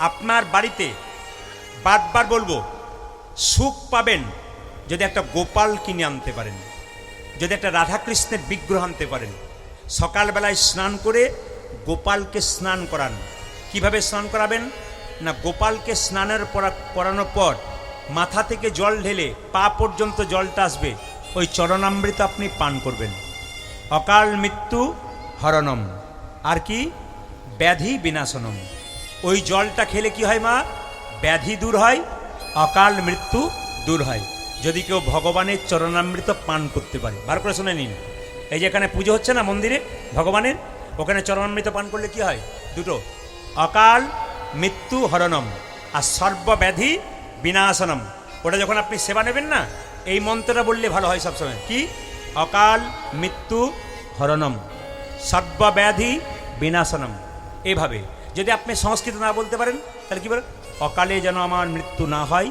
আপনার বাড়িতে বারবার বলবো, সুখ পাবেন যদি একটা গোপাল কিনে আনতে পারেন, যদি একটা রাধাকৃষ্ণের বিগ্রহ আনতে পারেন। সকালবেলায় স্নান করে গোপালকে স্নান করান। কিভাবে স্নান করাবেন না, গোপালকে স্নানের করানোর পর মাথা থেকে জল ঢেলে পা পর্যন্ত জলটা আসবে, ওই চরণামৃত আপনি পান করবেন। অকাল মৃত্যু হরণম, আর কি ব্যাধি বিনাশনম। ওই জলটা খেলে কি হয় মা, ব্যাধি দূর হয়, অকাল মৃত্যু দূর হয়, যদি কেউ ভগবানের চরণামৃত পান করতে পারে। বার করে শুনে নিন, এই যে এখানে পুজো হচ্ছে না মন্দিরে ভগবানের, ওখানে চরণামৃত পান করলে কি হয়, দুটো, অকাল মৃত্যু হরণম আর সর্বব্যাধি বিনাশনম। ওটা যখন আপনি সেবা নেবেন না, এই মন্ত্রটা বললে ভালো হয় সবসময়, কি অকাল মৃত্যু হরণম সর্বব্যাধি বিনাশনম। এভাবে যদি আপনি সংস্কৃত না বলতে পারেন তাহলে কি বলেন, অকালে যেন আমার মৃত্যু না হয়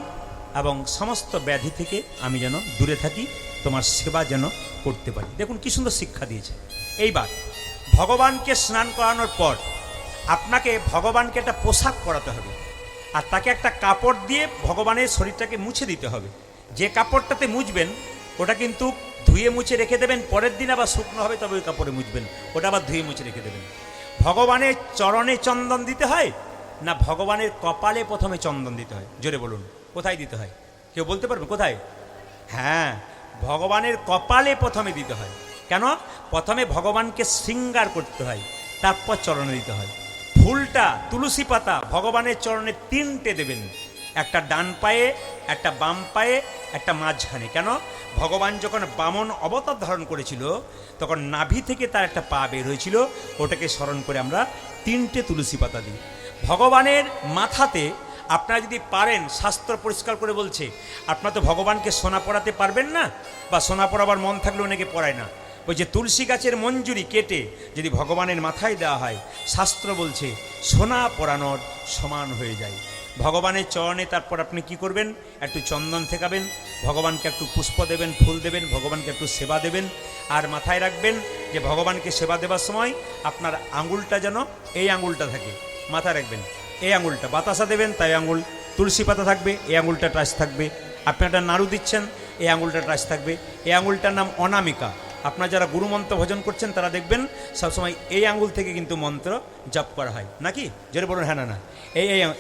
এবং সমস্ত ব্যাধি থেকে আমি যেন দূরে থাকি, তোমার সেবা যেন করতে পারি। দেখুন কি সুন্দর শিক্ষা দিয়েছে। এইবার ভগবানকে স্নান করানোর পর আপনাকে ভগবানকে একটা পোশাক পরাতে হবে, আর তাকে একটা কাপড় দিয়ে ভগবানের শরীরটাকে মুছে দিতে হবে। যে কাপড়টাতে মুছবেন ওটা কিন্তু ধুয়ে মুছে রেখে দেবেন, পরের দিন আবার শুকনো হবে তবে ওই কাপড়ে মুছবেন, ওটা আবার ধুয়ে মুছে রেখে দেবেন। ভগবানের চরণে চন্দন দিতে হয় না ভগবানের কপালে প্রথমে চন্দন দিতে হয়? জোরে বলুন, কোথায় দিতে হয়? কেউ বলতে পারবে কোথায়? হ্যাঁ, ভগবানের কপালে প্রথমে দিতে হয়। কেন? প্রথমে ভগবানকে শৃঙ্গার করতে হয়, তারপর চরণে দিতে হয়। ফুলটা তুলসী পাতা ভগবানের চরণে 3টে দেবেন, একটা ডান পায়ে, একটা বাম পায়ে, একটা মাঝখানে। কেন? ভগবান যখন বামন অবতার ধারণ করেছিল তখন নাভি থেকে তার একটা পা বের হয়েছিল, ওটাকে স্মরণ করে আমরা 3টে তুলসী পাতা দিই। ভগবানের মাথাতে আপনারা যদি পারেন, শাস্ত্র পরিষ্কার করে বলছে, আপনারা তো ভগবানকে সোনা পরাতে পারবেন না, বা সোনা পরাবার মন থাকলে অনেকে পরায় না। ওই যে তুলসী গাছের মঞ্জুরি কেটে যদি ভগবানের মাথায় দেওয়া হয়, শাস্ত্র বলছে সোনা পরানোর সমান হয়ে যায়। ভগবানের চরণে তারপর আপনি কি করবেন, একটু চন্দন ঠেকাবেন, ভগবানকে একটু পুষ্প দেবেন, ফুল দেবেন, ভগবানকে একটু সেবা দেবেন। আর মাথায় রাখবেন যে ভগবানকে সেবা দেওয়ার সময় আপনার আঙুলটা যেন এই আঙুলটা থাকে, মাথায় রাখবেন। এই আঙুলটা বাতাসা দেবেন, তাই আঙুল তুলসী পাতা থাকবে, এই আঙুলটা টাচ থাকবে। আপনি একটা নাড়ু দিচ্ছেন, এই আঙুলটা টাচ থাকবে। এই আঙুলটার নাম অনামিকা। আপনারা যারা গুরুমন্ত্র ভজন করছেন তারা দেখবেন সবসময় এই আঙুল থেকে কিন্তু মন্ত্র জপ করা হয়, নাকি? যেটা বলুন হ্যাঁ না না,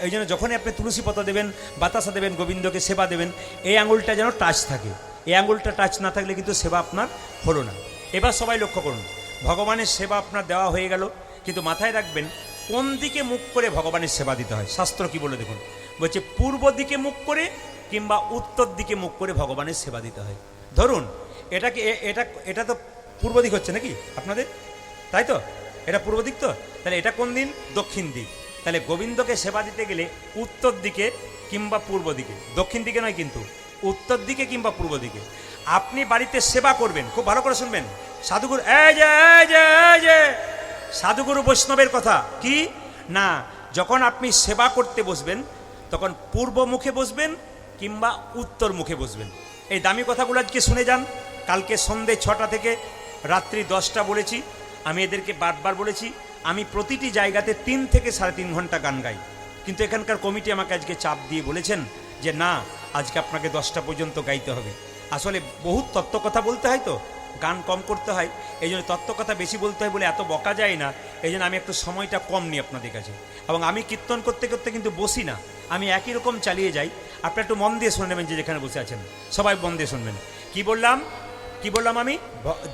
এই জন্য যখনই আপনি তুলসী পাতা দেবেন, বাতাসা দেবেন, গোবিন্দকে সেবা দেবেন, এই আঙুলটা যেন টাচ থাকে। এই আঙুলটা টাচ না থাকলে কিন্তু সেবা আপনার হলো না। এবার সবাই লক্ষ্য করুন, ভগবানের সেবা আপনার দেওয়া হয়ে গেল, কিন্তু মাথায় রাখবেন কোন দিকে মুখ করে ভগবানের সেবা দিতে হয়। শাস্ত্র কি বলে দেখুন, বলছে পূর্ব দিকে মুখ করে কিংবা উত্তর দিকে মুখ করে ভগবানের সেবা দিতে হয়। ধরুন এটা তো পূর্ব দিক হচ্ছে নাকি আপনাদের, তাই তো? এটা পূর্ব দিক তো, তাহলে এটা কোন দিন? দক্ষিণ দিক। তাহলে গোবিন্দকে সেবা দিতে গেলে উত্তর দিকে কিংবা পূর্ব দিকে, দক্ষিণ দিকে নয় কিন্তু, উত্তর দিকে কিংবা পূর্ব দিকে আপনি বাড়িতে সেবা করবেন। খুব ভালো করে শুনবেন, সাধুগুরু এই যে সাধুগুরু বৈষ্ণবের কথা কি না, যখন আপনি সেবা করতে বসবেন তখন পূর্ব মুখে বসবেন কিংবা উত্তর মুখে বসবেন। এই দামি কথাগুলো আজকে শুনে যান। কালকে সন্ধ্যে 6টা থেকে রাত্রি 10টা বলেছি, আমি এদেরকে বারবার বলেছি, আমি প্রতিটি জায়গাতে 3 থেকে 3.5 ঘন্টা গান গাই, কিন্তু এখানকার কমিটি আমাকে আজকে চাপ দিয়ে বলেছেন যে না, আজকে আপনাকে 10টা পর্যন্ত গাইতে হবে। আসলে বহুত তত্ত্ব কথা বলতে হয়, তো গান কম করতে হয়, এই জন্য তত্ত্ব কথা বেশি বলতে হয় বলে এত বকা যায় না, এই জন্য আমি একটু সময়টা কম নিই আপনাদের কাছে। এবং আমি কীর্তন করতে করতে কিন্তু বসি না, আমি একই রকম চালিয়ে যাই। আপনারা একটু মন দিয়ে শুনে নেবেন, যে যেখানে বসে আছেন সবাই মন দিয়ে শুনবেন। কি বললাম আমি,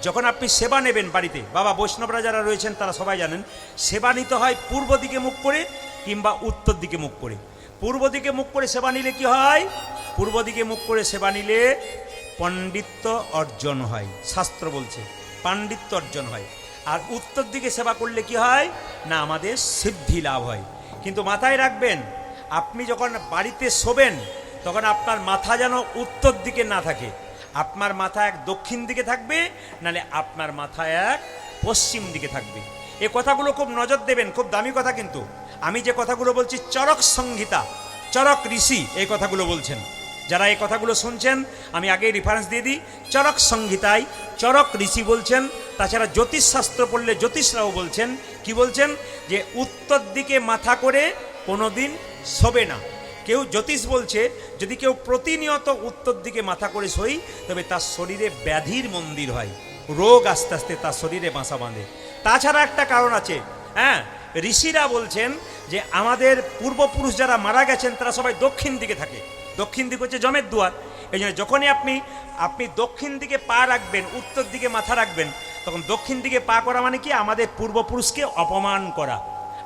যখন আপনি সেবা নেবেন বাড়িতে, বাবা বৈষ্ণবরা যারা রয়েছেন তারা সবাই জানেন, সেবা নিতে হয় পূর্ব দিকে মুখ করে কিংবা উত্তর দিকে মুখ করে। পূর্ব দিকে মুখ করে সেবা নিলে কি হয়? পূর্ব দিকে মুখ করে সেবা নিলে পণ্ডিত্য অর্জন হয়, শাস্ত্র বলছে পাণ্ডিত্য অর্জন হয়। আর উত্তর দিকে সেবা করলে কি হয় না, আমাদের সিদ্ধি লাভ হয়। কিন্তু মাথায় রাখবেন, আপনি যখন বাড়িতে শোবেন তখন আপনার মাথা যেন উত্তর দিকে না থাকে, আপনার মাথা এক দক্ষিণ দিকে থাকবে, নালে আপনার মাথা এক পশ্চিম দিকে থাকবে। এই কথাগুলো খুব নজর দেবেন, খুব দামি কথা। কিন্তু আমি যে কথাগুলো বলছি, চরক সংহিতা, চরক ঋষি এই কথাগুলো বলছেন। যারা এই কথাগুলো শুনছেন আমি আগে রেফারেন্স দিয়ে দিই, চরক সংহিতায় চরক ঋষি বলছেন। তাছাড়া জ্যোতিষশাস্ত্র পড়লে জ্যোতিষরাও বলছেন, কি বলছেন, যে উত্তর দিকে মাথা করে কোনোদিন শোবে না। কেউ জ্যোতিষ বলছে যদি কেউ প্রতিনিয়ত উত্তর দিকে মাথা করে শোয় তবে তার শরীরে ব্যাধির মন্দির হয়, রোগ আস্তে আস্তে তার শরীরে বাসা বাঁধে। তাছাড়া একটা কারণ আছে, হ্যাঁ, ঋষিরা বলছেন যে আমাদের পূর্বপুরুষ যারা মারা গেছেন তারা সবাই দক্ষিণ দিকে থাকে। দক্ষিণ দিক হচ্ছে যমের দুয়ার। এই জন্য যখনই আপনি দক্ষিণ দিকে পা রাখবেন, উত্তর দিকে মাথা রাখবেন, তখন দক্ষিণ দিকে পা করা মানে কি আমাদের পূর্বপুরুষকে অপমান করা।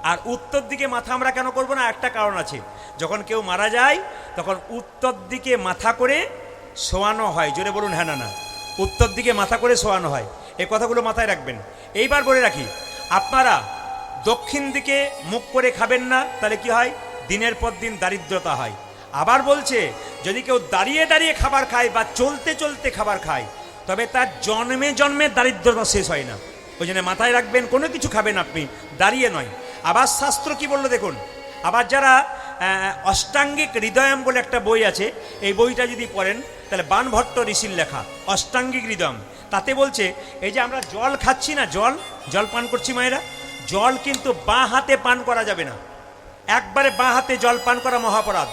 আর উত্তর দিকে মাথা আমরা কেন করব না, একটা কারণ আছে। যখন কেউ মারা যায় তখন উত্তর দিকে মাথা করে শোয়ানো হয়। জোরে বলুন হ্যাঁ না না, উত্তর দিকে মাথা করে শোয়ানো হয়। এই কথাগুলো মাথায় রাখবেন। এইবার বলে রাখি, আপনারা দক্ষিণ দিকে মুখ করে খাবেন না, তাহলে কি হয়, দিনের পর দিন দারিদ্রতা হয়। আবার বলছে যদি কেউ দাঁড়িয়ে দাঁড়িয়ে খাবার খায় বা চলতে চলতে খাবার খায় তবে তার জন্মে জন্মে দারিদ্রতা শেষ হয় না। ওই জন্য মাথায় রাখবেন, কোনো কিছু খাবেন আপনি দাঁড়িয়ে নয়। আবার শাস্ত্র কি বললো দেখুন, আবার যারা অষ্টাঙ্গিক হৃদয়ম বলে একটা বই আছে, এই বইটা যদি পড়েন তাহলে বাণভট্ট ঋষির লেখা অষ্টাঙ্গিক হৃদয়ম, তাতে বলছে এই যে আমরা জল খাচ্ছি না, জল পান করছি মায়েরা, জল কিন্তু বাঁ হাতে পান করা যাবে না। একবারে বাঁ হাতে জল পান করা মহাপরাধ।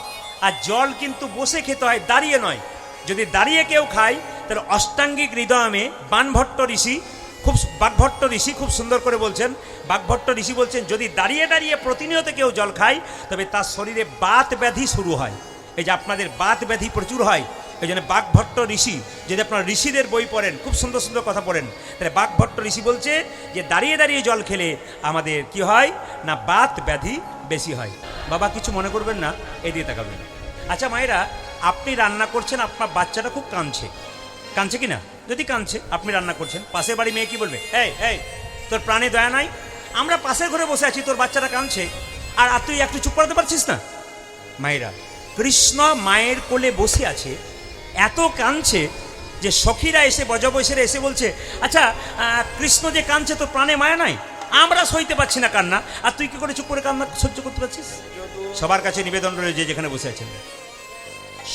আর জল কিন্তু বসে খেতে হয়, দাঁড়িয়ে নয়। যদি দাঁড়িয়ে কেউ খায় তাহলে অষ্টাঙ্গিক হৃদয়মে বাণভট্ট ঋষি খুব সুন্দর করে বলছেন। বাগভট্ট ঋষি বলছেন যদি দাঁড়িয়ে দাঁড়িয়ে প্রতিনিয়ত কেউ জল খায় তবে তার শরীরে বাত ব্যাধি শুরু হয়। এই যে আপনাদের বাত ব্যাধি প্রচুর হয়, এই জন্য বাগভট্ট ঋষি, যদি আপনারা ঋষিদের বই পড়েন, খুব সুন্দর সুন্দর কথা পড়েন, তাহলে বাগভট্ট ঋষি বলছে যে দাঁড়িয়ে দাঁড়িয়ে জল খেলে আমাদের কি হয় না, বাত ব্যাধি বেশি হয়। বাবা কিছু মনে করবেন না, এদিকে তাকাবেন। আচ্ছা মায়েরা, আপনি রান্না করছেন, আপনার বাচ্চাটা খুব কাঁদছে কি না? যদি কাঁদছে, আপনি রান্না করছেন, পাশের বাড়ি মেয়ে কি বলবে, এই তোর প্রাণে দয়া নাই, আমরা পাশের ঘরে বসে আছি, তোর বাচ্চাটা কাঁদছে আর তুই একটু চুপ করাতে পারছিস না? মায়েরা, কৃষ্ণ মায়ের কোলে বসে আছে, এত কাঁদছে যে সখীরা এসে, বজবৈশেরা এসে বলছে, আচ্ছা কৃষ্ণ যে কাঁদছে তোর প্রাণে মায়া নাই? আমরা সইতে পারছি না কান্না, আর তুই কি করে চুপ করে কান্না সহ্য করতে পারছিস? সবার কাছে নিবেদন রয়েছে, যেখানে বসে আছেন,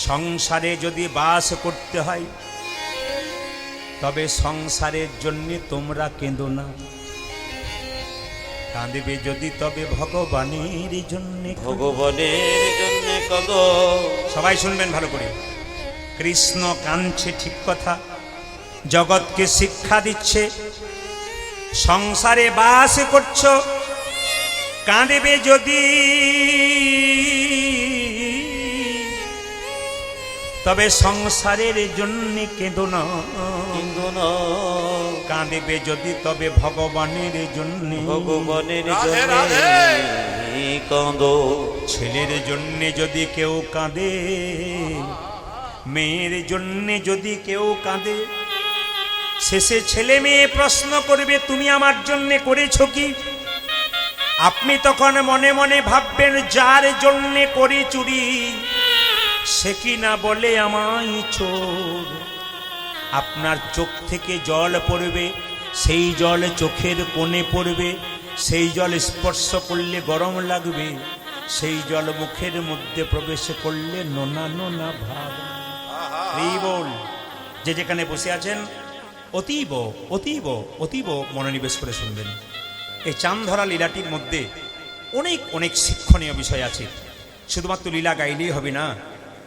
সংসারে যদি বাস করতে হয় তবে সংসারের জন্য তোমরা কেঁদো না, কাঁদবে যদি তবে ভগবানের জন্য কাঁদো। সবাই শুনবেন ভালো করে, কৃষ্ণ কাঁদছে ঠিক কথা, জগৎকে শিক্ষা দিচ্ছে, সংসারে বাস করছো, কাঁদবে যদি তবে সংসারের জন্য কেঁদো না, কাঁদবে যদি তবে ভগবানের জন্য কাঁদো। ছেলের জন্য যদি কেউ কাঁদে, মেয়ের জন্য যদি কেউ কাঁদে, শেষে ছেলে মেয়ে প্রশ্ন করবে তুমি আমার জন্য করেছো কি? আপনি তখন মনে মনে ভাববেন যার জন্য করি চুরি সে কি না বলে আমায় চোর। আপনার চোখ থেকে জল পড়বে, সেই জল চোখের কোণে পড়বে, সেই জল স্পর্শ করলে গরম লাগবে, সেই জল মুখের মধ্যে প্রবেশ করলে নোনা নোনা ভাব। এই বল, যে যেখানে বসে আছেন অতীব অতীব অতীব মনোনিবেশ করে শুনবেন। এই চাঁদধরা লীলাটির মধ্যে অনেক অনেক শিক্ষণীয় বিষয় আছে। শুধুমাত্র লীলা গাইলেই হবে না,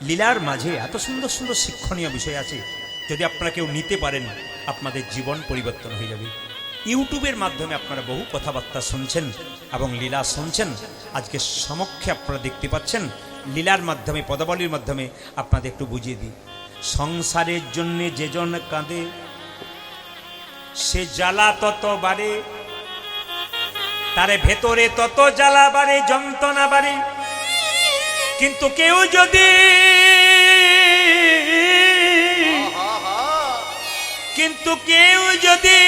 লীলার মাঝে এত সুন্দর সুন্দর শিক্ষণীয় বিষয় আছে, যদি আপনারা কেউ নিতে পারেন আপনাদের জীবন পরিবর্তন হয়ে যাবে। ইউটিউবের মাধ্যমে আপনারা বহু কথাবার্তা শুনছেন এবং লীলা শুনছেন, আজকে সমক্ষে আপনারা দেখতে পাচ্ছেন। লীলার মাধ্যমে, পদাবলীর মাধ্যমে আপনাদের একটু বুঝিয়ে দিই। সংসারের জন্যে যেজন কাঁদে সে জ্বালা তত বাড়ে, তারে ভেতরে তত জ্বালা বাড়ে, যন্ত্রণা বাড়ে। কিন্তু কেউ যদি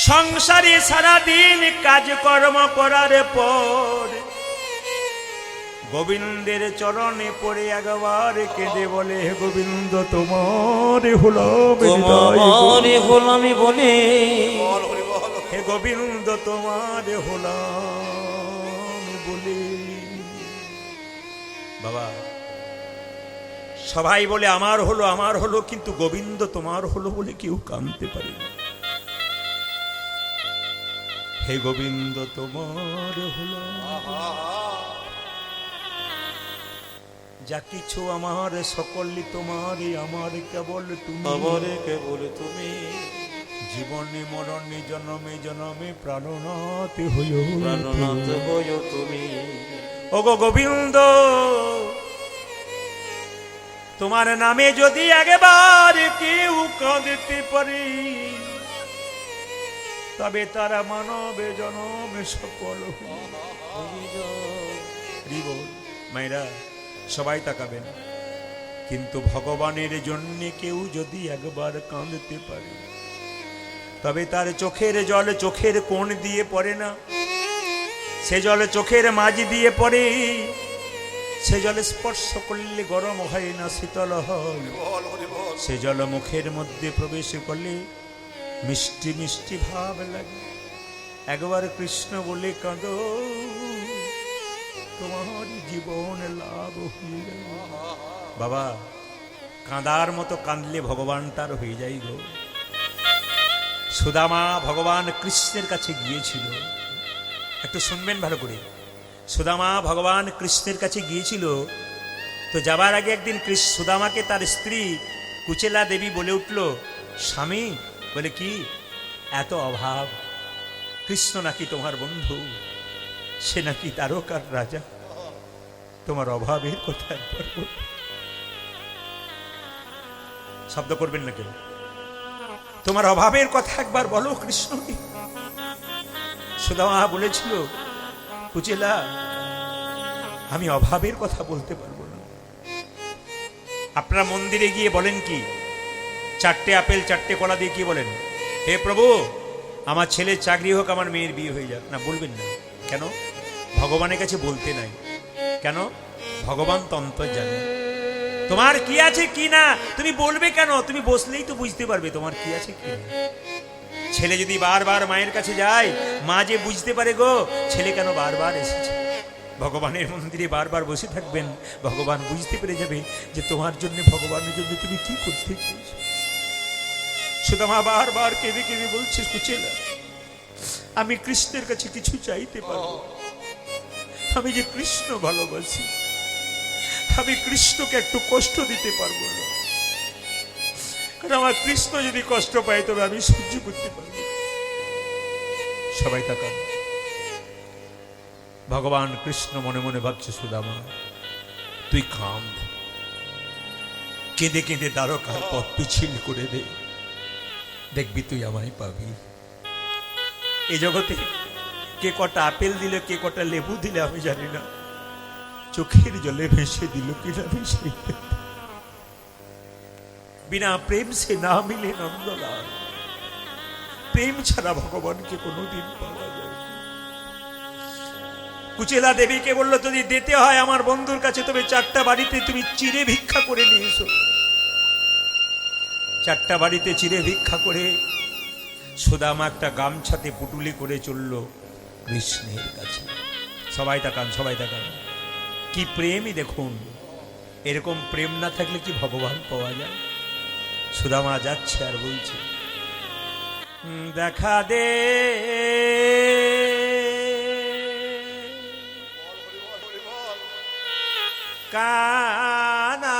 সংসারে সারাদিন কাজকর্ম করার পর গোবিন্দের চরণে পড়ে একবার কেঁদে বলে, হে গোবিন্দ তোমার হলামি বলে, হে গোবিন্দ তোমার হলামি বলে। বাবা, সবাই বলে আমার হলো, কিন্তু গোবিন্দ তোমার হলো বলে কেউ কাঁদতে পারে না। হে গোবিন্দ তোমার হলো, যা কিছু আমার সকলই তোমারই, আমার কেবল তুমি, আমার কেবল তুমি। জীবনে মরণে জনমে জনমে প্রাণনাথ হইও, প্রাণনাথ হইও তুমি। ওগো গোবিন্দ, তোমার নামে যদি একবার কেউ কাঁদতে পারে, তবে তারা মানবে জনমে সকল মায়েরা সবাই তাকাবেন। কিন্তু ভগবানের জন্য কেউ যদি একবার কাঁদতে পারে, তবে তার চোখের জল চোখের কোণ দিয়ে পড়ে না, সে জল চোখের মাঝ দিয়ে পড়ে, সে জলে স্পর্শ করলে গরম হয় না, শীতল হয়। সে জল মুখের মধ্যে প্রবেশ করলে মিষ্টি মিষ্টি ভাব লাগে। একবার কৃষ্ণ বলে কাঁদো, তোমার জীবন লাভ হয়ে যাবে। বাবা, কাঁদার মতো কাঁদলে ভগবান তার হয়ে যায় গো। সুদামা ভগবান কৃষ্ণের কাছে গিয়েছিল, একটু শুনবেন ভালো করে। সুদামা ভগবান কৃষ্ণের কাছে গিয়েছিল, তো যাবার আগে একদিন সুদামাকে তার স্ত্রী কুচেলা দেবী বলে উঠল, স্বামী, বলে কি এত অভাব? কৃষ্ণ নাকি তোমার বন্ধু, সে নাকি তারকার রাজা, তোমার অভাবের কথা একবার বলো। শব্দ করবেন না কেউ, তোমার অভাবের কথা একবার বলো কৃষ্ণকে। সুদামা বলেছিল, কুচেলা, আমি অভাবের কথা বলতে পারবো না। আপনারা মন্দিরে গিয়ে বলেন কি, 4টে আপেল 4টে কলা দিয়ে কি বলেন? হে প্রভু, আমার ছেলের চাকরি হোক, আমার মেয়ের বিয়ে হয়ে যাক। না, বলবেন না। কেন? ভগবানের কাছে বলতে নাই। কেন? ভগবান তন্ত্র জানে তোমার কি আছে কি না, তুমি বলবে কেন? তুমি বসলেই তো বুঝতে পারবে তোমার কি আছে কি না। ছেলে যদি বারবার মায়ের কাছে যায়, মা যে বুঝতে পারে গো ছেলে কেন বারবার এসেছে। ভগবানের মন্দিরে বারবার বসে থাকবেন, ভগবান বুঝতে পেরে যাবে যে তোমার জন্য, ভগবানের জন্য তুমি কি করতে চাইছো। সুদামা বারবার কেঁদে কেঁদে বলছে, কুচেলা, আমি কৃষ্ণের কাছে কিছু চাইতে পারবো? আমি যে কৃষ্ণ ভালোবাসি, আমি কৃষ্ণকে একটু কষ্ট দিতে পারবো না। কারণ আমার কৃষ্ণ যদি কষ্ট পায়, তবে আমি সহ্য করতে পারবো। সবাই তাকান। ভগবান কৃষ্ণ মনে মনে ভাবছে, সুদামা, তুই কাঁদ, কেঁদে কেঁদে দ্বারকার পথ পিছিল করে দে, দেখবি তুই আমায় পাবি। এই জগতে কে কটা আপেল দিলে, কে কটা লেবু দিলে আমি জানি না, চোখের জলে ভেসে দিল কিনা ভেসে। বিনা প্রেম সে না মিলে নন্দলাল, প্রেম ছাড়া ভগবানকে কোনোদিন পাওয়া যায়। কুচেলা দেবীকে বললো, যদি দিতে হয় আমার বন্ধুর কাছে, তবে 4টা বাড়িতে তুমি চিড়ে ভিক্ষা করে নিয়ে এসো। 4টা বাড়িতে চিড়ে ভিক্ষা করে সুদামা একটা গামছাতে পুটুলি করে চলল কৃষ্ণের কাছে। সবাই তাকান, সবাই তাকান। কি প্রেমই দেখুন। এরকম প্রেম না থাকলে কি ভগবান পাওয়া যায়? সুদামা যাচ্ছে আর বলছে, দেখা দে কানা,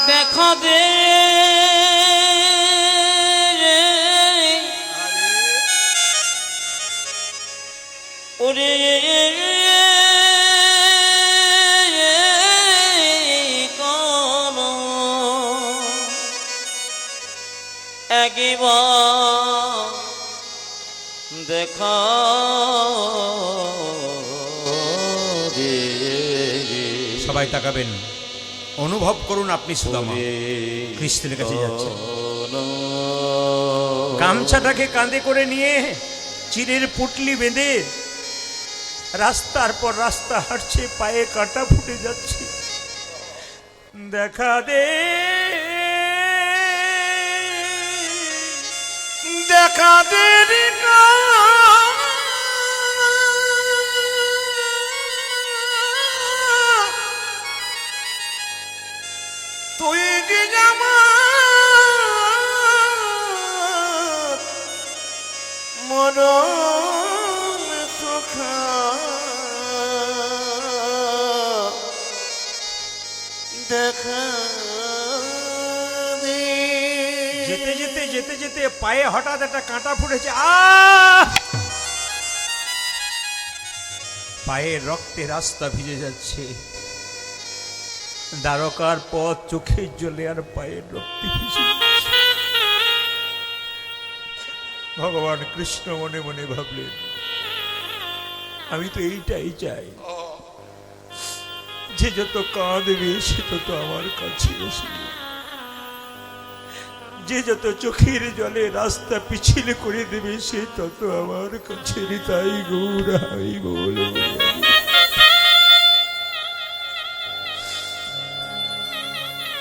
দেখা দে ওরে কোন একবার দেখা দে। সবাই তাকাবেন, অনুভব করুন আপনি সুদামা কৃষ্ণের কাছে যাচ্ছে। গামছাটাকে কাঁধে করে নিয়ে, চিরের পুটলি বেঁধে রাস্তার পর রাস্তা হাঁটছে, পায়ে কাঁটা ফুটে যাচ্ছে। দেখা দে, দেখা দে তুই কি আমার মরণ সুখা দেখা দে। যেতে যেতে যেতে যেতে পায়ে হঠাৎ একটা কাঁটা ফুটেছে। পায়ে রক্তে রাস্তা ভিজে যাচ্ছে। দ্বারকার পথ চোখের জলে আর পায়ের রক্তে ভিজে যাচ্ছে। ভগবান কৃষ্ণ মনে মনে ভাবলেন, আমি তো এইটাই চাই, যে যত কাঁদবে সে তত আমার কাছে এসে, যে যত চোখের জলে রাস্তা পিছিল করে দেবে সে তত আমার কাছে। তাই গৌর আমি বলব।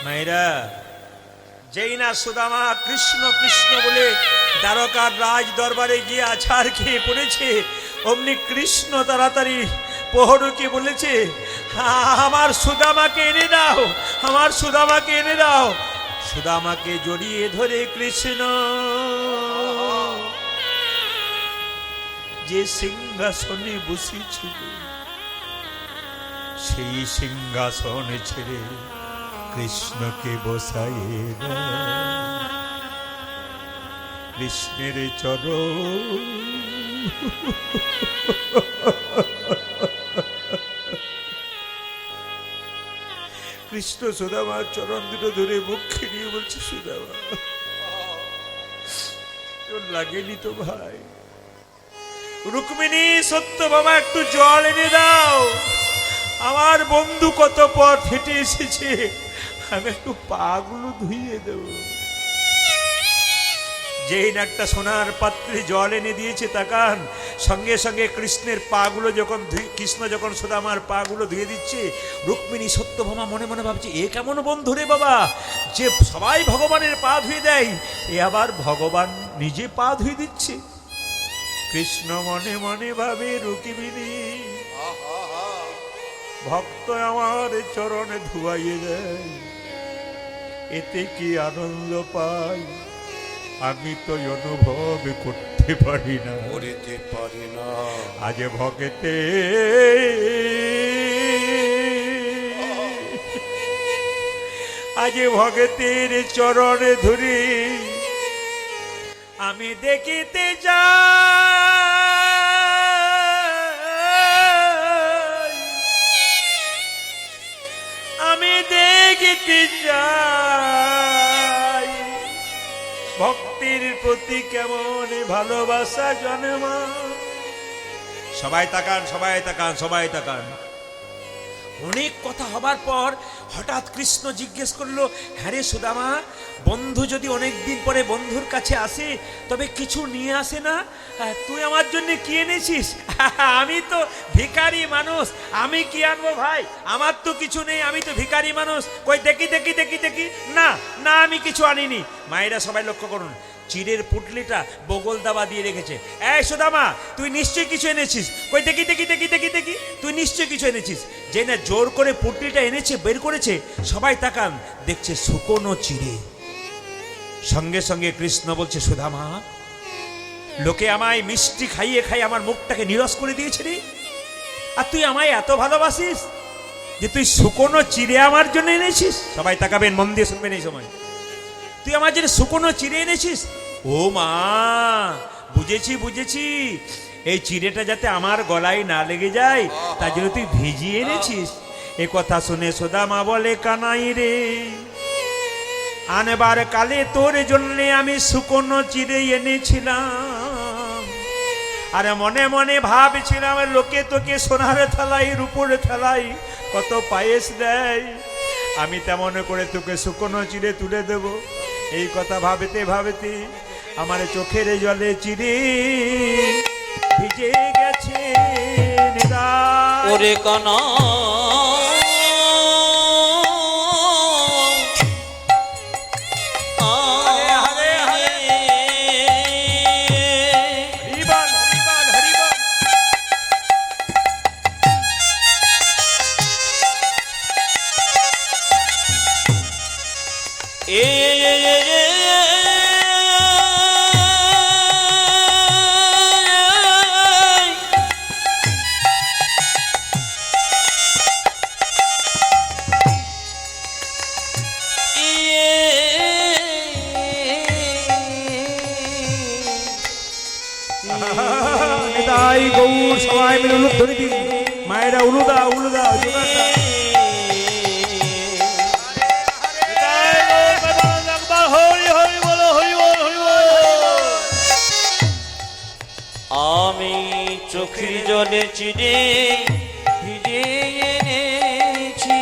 মায়েরা, যেই না সুদামা কৃষ্ণ কৃষ্ণ বলে দ্বারকার রাজ দরবারে গিয়ে আছাড় খেয়ে পড়েছে, অমনি কৃষ্ণ তাড়াতাড়ি প্রহরীকে বলেছে, আমার সুদামাকে এনে দাও, আমার সুদামাকে এনে দাও। সুদামাকে জড়িয়ে ধরে কৃষ্ণ যে সিংহাসনে বসেছিল সেই সিংহাসন ছেড়ে কৃষ্ণকে বসাইয়ে দেয় কৃষ্ণের চরণ। কৃষ্ণ সুদামার চরণ দুটো ধরে মুখে নিয়ে বলছে, সুদামা তোর লাগেনি তো ভাই? রুক্মিণী, সত্য বাবা একটু জল এনে দাও, আমার বন্ধু কত পথ হেঁটে এসেছে, আমি একটু পাগুলো ধুইয়ে দেব। যেই না একটা সোনার পাত্রে জল এনে দিয়েছে, তাকান সঙ্গে সঙ্গে কৃষ্ণের পাগুলো যখন কৃষ্ণ যখন সুদামার পাগুলো ধুয়ে দিচ্ছে, রুক্মিণী সত্যভামা মনে মনে ভাবছে, এ কেমন বন্ধু রে বাবা, যে সবাই ভগবানের পা ধুয়ে দেয়, এ আবার ভগবান নিজে পা ধুয়ে দিচ্ছে। কৃষ্ণ মনে মনে ভাবে, রুক্মিণী ভক্ত আমার চরণে ধুয়াইয়ে দেয়, এতে কি আনন্দ পাই আমি তো অনুভব করতে পারি না, করতে পারি না। আজ ভগতে আজ ভগতের চরণে ধরে আমি দেখিতে যাই, আমি দেখিতে যাই ভক্তির প্রতি কেমন ভালোবাসা জন্মা। সবাই তাকান, সবাই তাকান, সবাই তাকান। অনেক কথা হবার পর হঠাৎ কৃষ্ণ জিজ্ঞেস করলো, হ্যাঁ রে সুদামা, বন্ধু যদি অনেক দিন পরে বন্ধুর কাছে আসে তবে কিছু নিয়ে আসে না? তুই আমার জন্য কি এনেছিস? আমি তো ভিখারি মানুষ, আমি কি আনবো ভাই, আমার তো কিছু নেই, আমি তো ভিখারি মানুষ। কই দেখি দেখি দেখি দেখি, না না আমি কিছু আনিনি। মায়েরা সবাই লক্ষ্য করুন, চিড়ের পুটলিটা বগল দাবা দিয়ে রেখেছে। এই সুদামা, তুই নিশ্চয়ই কিছু এনেছিস, কই দেখি দেখি দেখি দেখি দেখি, তুই নিশ্চয়ই কিছু এনেছিস। যে না জোর করে পুটলিটা এনেছে, বের করেছে, সবাই তাকান, দেখছে শুকনো চিড়ে। সঙ্গে সঙ্গে কৃষ্ণ বলছে, সুদামা, লোকে আমায় মিষ্টি খাইয়ে খাইয়ে আমার মুখটাকে নিরস করে দিয়েছে রে, আর তুই আমায় এত ভালোবাসিস যে তুই শুকনো চিড়ে আমার জন্য এনেছিস। সবাই তাকাবেন, মন দিয়ে শুনবেন এই সময়। তুই আমার জন্য শুকনো চিড়ে এনেছিস? ও মা, বুঝেছি বুঝেছি, এই চিড়েটা যাতে আমার গলায় না লেগে যায় তার জন্য তুই ভিজিয়ে এনেছিস। এ কথা শুনে সুদামা বলে, কানাই রে, আনবার কালে তোর জন্য আমি শুকনো চিড়ে এনেছিলাম, আর মনে মনে ভাবছিলাম লোকে তোকে সোনার থালাই রূপোর থালাই কত পায়েস দেয়, আমি তেমন করে তোকে শুকনো চিড়ে তুলে দেব। এই কথা ভাবতে ভাবতে আমার চোখের জলে চিড়ে ভিজে গেছে নিদান। ওরে কানা সবাই মিলে উলুধ্বনি দিন, মায়েরা উলুদা উলুদা জোগাড় দাও। আমি চোখের জলে চিনে ভিজে এনেছি।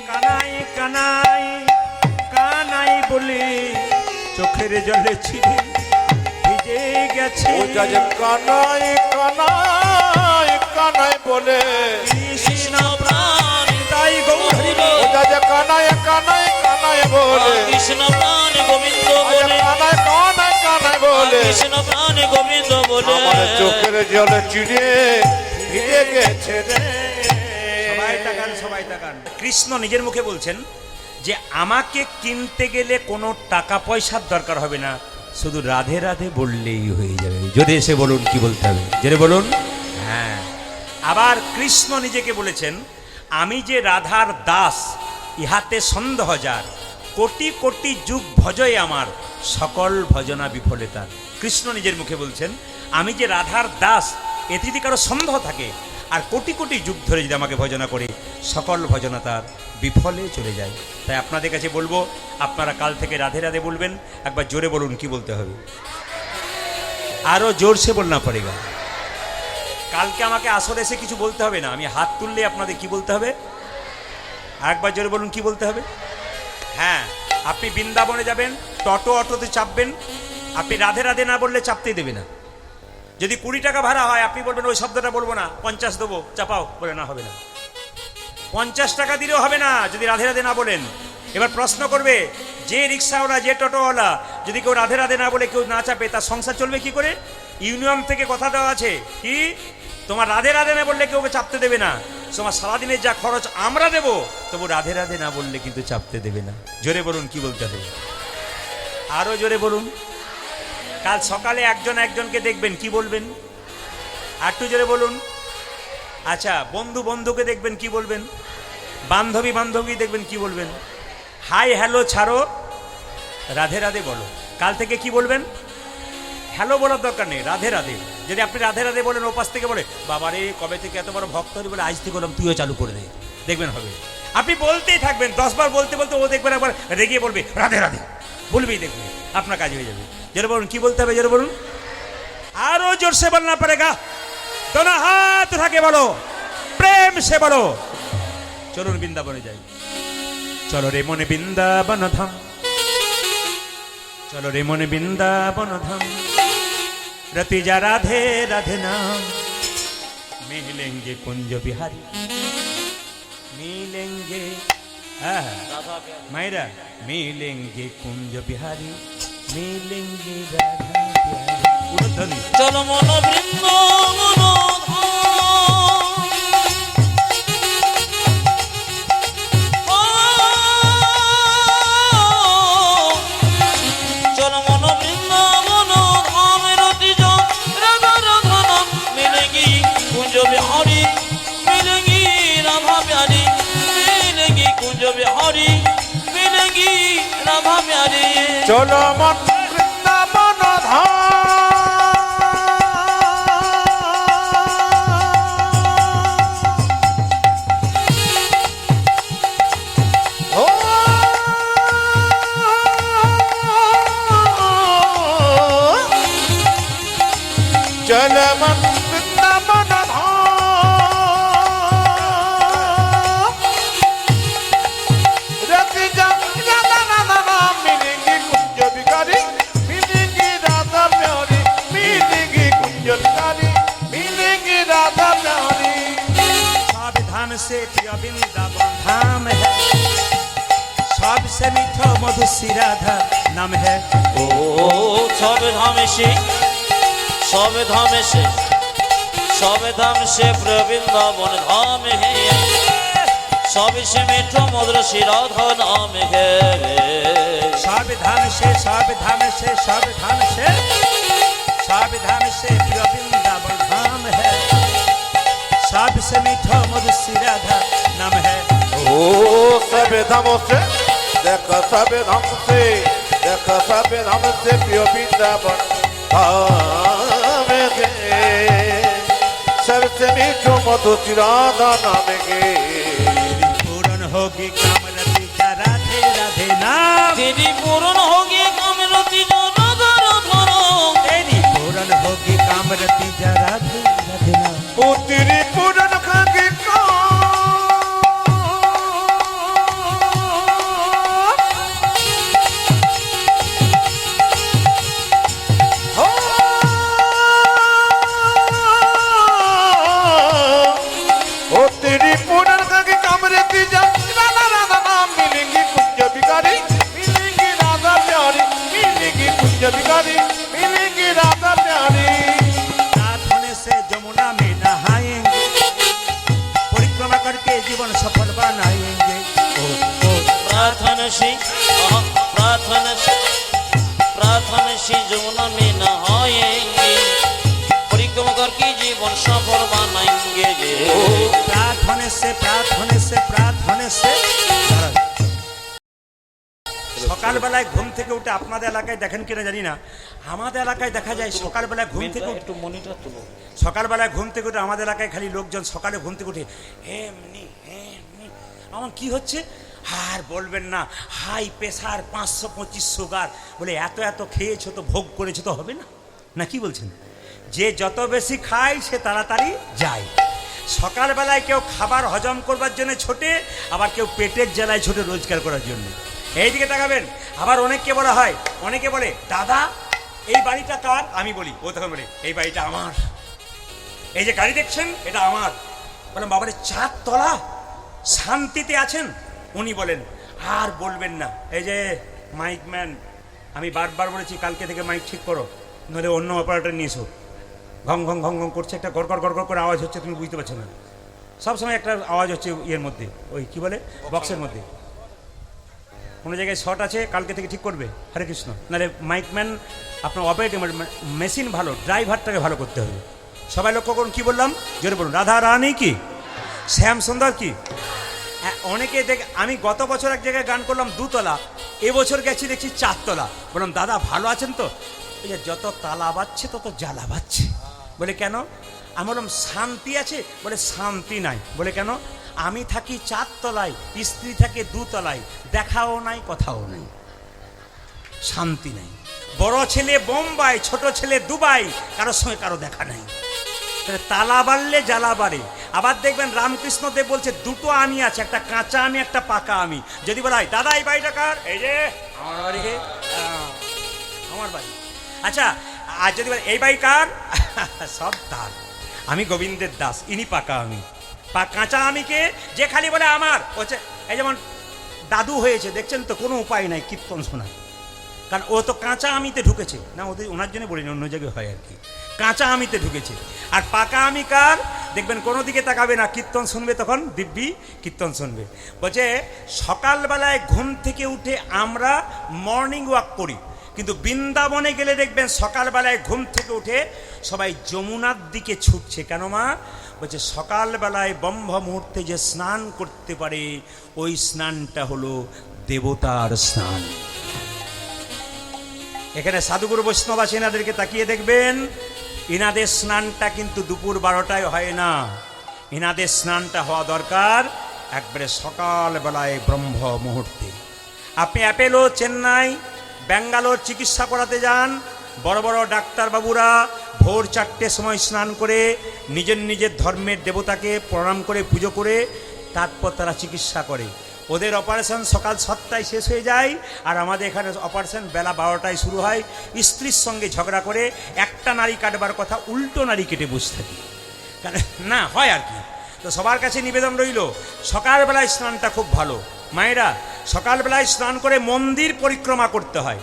কানাই কানাই কানাই বলে চোখের জলে ছিঁড়ে ভিজে গেছে। ওটা যে কানাই কানাই কানাই বলে কৃষ্ণ প্রাণ তাই গৌর হরি বল। ওটা যে কানাই কানাই কানাই বলে কৃষ্ণ প্রাণ গোবিন্দ আজ বলে, কানাই কানাই কানাই বলে কৃষ্ণ প্রাণ গোবিন্দ বলে। আমার চোখের জলে চিড়ে ভিজে গেছে রে। সবাই তাকান, সবাই তাকান। কৃষ্ণ নিজের মুখে বলছেন যে আমাকে কিনতে গেলে কোনো টাকা পয়সার দরকার হবে না, শুধু রাধে রাধে বললেই হয়ে যাবে। যদি এসে বলুন কি বলতে হবে, জোরে বলুন। হ্যাঁ, আবার কৃষ্ণ নিজেকে বলেছেন আমি যে রাধার দাস, ইহাতে সন্দেহ যার, কোটি কোটি যুগ ভজয় আমার, সকল ভজনা বিফলে তার। কৃষ্ণ নিজের মুখে বলছেন আমি যে রাধার দাস, এতে যদি কারো সন্দেহ থাকে আর কোটি কোটি যুগ ধরে যদি আমাকে ভজনা করে, সকল ভজনা তার বিফলে চলে যায়। তাই আপনাদের কাছে বলবো আপনারা কাল থেকে রাধে রাধে বলবেন। একবার জোরে বলুন কি বলতে হবে, আরো জোরসে বলনা পড়েগা। কালকে আমাকে আসলে এসে কিছু বলতে হবে না, আমি হাত তুললে আপনাদের কি বলতে হবে, একবার জোরে বলুন কি বলতে হবে। হ্যাঁ, আপনি বৃন্দাবনে যাবেন, টোটো অটোতে চাপবেন, আপনি রাধে রাধে না বললে চাপতেই দেবে না। যদি 20 টাকা ভাড়া হয় আপনি বলবেন ওই শব্দটা বলবো না, 50 দেবো, চাপাও, বলে না হবে না। 50 টাকা দিলেও হবে না যদি রাধে রাধে না বলেন। এবার প্রশ্ন করবে যে রিক্সাওয়ালা, যে টোটোওয়ালা, যদি কেউ রাধে রাধে না বলে, কেউ না চাপে, তার সংসার চলবে কি করে? ইউনিয়ন থেকে কথা দেওয়া আছে কি, তোমার রাধে রাধে না বললে কেউ চাপতে দেবে না, তোমার সারাদিনের যা খরচ আমরা দেবো, তবু রাধে রাধে না বললে কিন্তু চাপতে দেবে না। জোরে বলুন কি বলতে হবে, আরো জোরে বলুন। কাল সকালে একজন একজনকে দেখবেন, কি বলবেন, আর একটু জোরে বলুন। আচ্ছা, বন্ধু বন্ধুকে দেখবেন, কি বলবেন? বান্ধবী বান্ধবী দেখবেন, কি বলবেন? হাই হ্যালো ছাড়ো, রাধে রাধে বলো। কাল থেকে কি বলবেন? হ্যালো বলার দরকার নেই, রাধে রাধে। যদি আপনি রাধে রাধে বলেন, ওপাশ থেকে বলে বাবারে কবে থেকে এত বড় ভক্ত হলি, বলে আজ থেকে বললাম তুইও চালু করে দে, দেখবেন হবে। আপনি বলতেই থাকবেন, 10 বার বলতে বলতে ও দেখবেন একবার রেগে বলবে রাধে রাধে, বলবেই দেখবেন আপনার কাজ হয়ে যাবে। জোরে বলুন কি বলতে হবে, জোরে বলুন, আরো জোরসে বলনা পড়েগা। दोनों हाथ उठा के बोलो, प्रेम से बोलो। चलो वृंदावन जाए, चलो रे मन वृंदावन धाम, चलो रे मन वृंदावन धाम, रति जा राधे राधे नाम, मिलेंगे कुंज बिहारी, मिलेंगे मायरा, मिलेंगे कुंज बिहारी, मिलेंगे राधा बिहारी। চলো মন বৃন্দাবন চলো মন বৃন্দাবন ধামের অতিজা রাধা রাধা নাম মিলেগি কুঞ্জ বিহারি, মিলেগি রাধা প্যারি, মিলেগি কুঞ্জ বিহারি, মিলেগি রাধা প্যারি। চলো মন বৃন্দাবন ধাম, चल मन वृंदावन धाम, रति जा राधा राधा नाम, मिलेंगी कुंज बिहारी, मिलेंगी राधा प्यारी, मिलेंगी कुंज बिहारी, मिलेंगी राधा प्यारी। सावधान से प्रिय वृंदावन धाम है, सबसे मीठा मधु श्री राधा नाम है। ও সবে ধামে সে, সবে ধামে সে, সবে ধাম সে বৃন্দাবন ধাম হে, সবে সে মিঠো মধুর শ্রী রাধা নাম হে। सावधान से, सावधान से, सावधान से, सावधान से प्रिय वृंदावन धाम है, सबसे मीठा मधु श्री राधा नाम है। ओ सबे धामों से देखा, सबे धाम से देखा, सबे धाम से प्रिय वृंदावन धाम है, सबसे मीठो मधुर राधा नाम के पूरन होगी कामरती जा राधे राधे नाम तेरी पूर्ण होगी कामरती जो राधा राधा नाम तेरी पूरन होगी कामरती जा राधे राधे नाम ओ तेरी पूरन खाके बिकारी मिलेंगी राधा प्यारी रात होने से जमुना में नहाएंगे परिक्रमा करके जीवन सफल बनाएंगे प्रार्थना से जमुना में नहाएंगे परिक्रमा करके जीवन सफल बनाएंगे रात होने से সকালবেলায় ঘুম থেকে উঠে আপনাদের এলাকায় দেখেন কিনা জানি না, আমাদের এলাকায় দেখা যায় সকালবেলায় ঘুম থেকে একটু মনিটর তুলো সকালবেলায় ঘুম থেকে উঠে আমাদের এলাকায় খালি লোকজন সকালে ঘুম থেকে উঠে এমনি এমনি আমার কি হচ্ছে আর বলবেন না, হাই প্রেশার 525 সুগার, বলে এত এত খেয়েছো তো ভোগ করেছো তো হবে না, না কি বলছেন? যে যত বেশি খায় সে তাড়াতাড়ি যায়। সকালবেলায় কেউ খাবার হজম করবার জন্য ছোটে, আবার কেউ পেটের জ্বালায় ছোটে রোজগার করার জন্য। এইদিকে তাকাবেন। আবার অনেককে বলা হয়, অনেকে বলে দাদা এই বাড়িটা কার? আমি বলি, ও তখন বলে এই বাড়িটা আমার, এই যে গাড়ি দেখছেন এটা আমার। বললাম বাবারে 4 তলা শান্তিতে আছেন? উনি বলেন আর বলবেন না, এই যে মাইক ম্যান আমি বারবার বলেছি কালকে থেকে মাইক ঠিক করো, নইলে অন্য অপারেটর নিয়ে এসো। ঘং ঘং ঘং ঘং করছে, একটা গড় গড় করে আওয়াজ হচ্ছে, তুমি বুঝতে পারছো না। সবসময় একটা আওয়াজ হচ্ছে ইয়ের মধ্যে, ওই কি বলে বক্সের মধ্যে। কোনো জায়গায় শর্ট আছে, কালকে থেকে ঠিক করবে। হরে কৃষ্ণ। নাহলে মাইকম্যান আপনার অপারেটিং মেশিন ভালো, ড্রাইভারটাকে ভালো করতে হবে। সবাই লক্ষ্য করুন, কি বললাম জোরে বলুন। রাধা রানী কি, শ্যাম সুন্দর কি। অনেকে দেখ, আমি গত বছর এক জায়গায় গান করলাম 2 তলা, এবছর গেছি দেখছি 4 তলা। বললাম দাদা ভালো আছেন তো? এই যে যত তালা বাজছে তত জ্বালা বাজছে। বলে কেন? আমি বললাম শান্তি আছে? বলে শান্তি নাই। বলে কেন? আমি থাকি 4 তলায়, স্ত্রী থাকে 2 তলায়, দেখাও নাই কথাও নাই, শান্তি নাই। বড় ছেলে বোম্বাই, ছোট ছেলে দুবাই, কারোর সঙ্গে কারো দেখা নাই। তালা বাড়লে জ্বালা বাড়ে। আবার দেখবেন রামকৃষ্ণ দেব বলছে 2টো আমি আছে, একটা কাঁচা আমি একটা পাকা আমি। যদি বলা হয় দাদা এই বাড়িটা কার? এই যে আমার বাড়ি, আমার বাড়ি। আচ্ছা, আর যদি বলে এই বাড়ি কার? সব তার, আমি গোবিন্দের দাস, ইনি পাকা আমি। কাঁচা আমিকে যে খালি বলে আমার হচ্ছে, এই যেমন দাদু হয়েছে দেখছেন তো, কোনো উপায় নাই কীর্তন শোনা, কারণ ও তো কাঁচা আমিতে ঢুকেছে না। ওদের ওনার জন্য বলিনি, অন্য জায়গায় হয় আর কি। কাঁচা আমিতে ঢুকেছে। আর পাকা আমি কার? দেখবেন কোনো দিকে তাকাবে না, কীর্তন শুনবে তখন দিব্যি কীর্তন শুনবে। বলছে সকালবেলায় ঘুম থেকে উঠে আমরা মর্নিং ওয়াক করি, কিন্তু বৃন্দাবনে গেলে দেখবেন সকালবেলায় ঘুম থেকে উঠে সবাই যমুনার দিকে ছুটছে। কেন মা? বলছে সকালবেলায় ব্রহ্ম মুহূর্তে যে স্নান করতে পারে ওই স্নানটা হলো দেবতার স্নান। এখানে সাধুগুরু বৈষ্ণব আছে, এনাদেরকে তাকিয়ে দেখবেন, ইনাদের স্নানটা কিন্তু দুপুর 12টায় হয় না। ইনাদের স্নানটা হওয়া দরকার একবারে সকালবেলায় ব্রহ্ম মুহূর্তে। আপনি অ্যাপেলো, চেন্নাই, ব্যাঙ্গালোর চিকিৎসা করাতে যান, বড় বড় ডাক্তারবাবুরা ভোর 4টের সময় স্নান করে নিজের নিজের ধর্মের দেবতাকে প্রণাম করে পুজো করে তারপর তারা চিকিৎসা করে। ওদের অপারেশন সকাল 7টায় শেষ হয়ে যায়, আর আমাদের এখানে অপারেশন বেলা 12টায় শুরু হয়। স্ত্রীর সঙ্গে ঝগড়া করে একটা নারী কাটবার কথা উল্টো নারী কেটে বসে থাকি, না হয় আর কি। তো সবার কাছে নিবেদন রইল, সকালবেলায় স্নানটা খুব ভালো। মায়েরা সকালবেলায় স্নান করে মন্দির পরিক্রমা করতে হয়।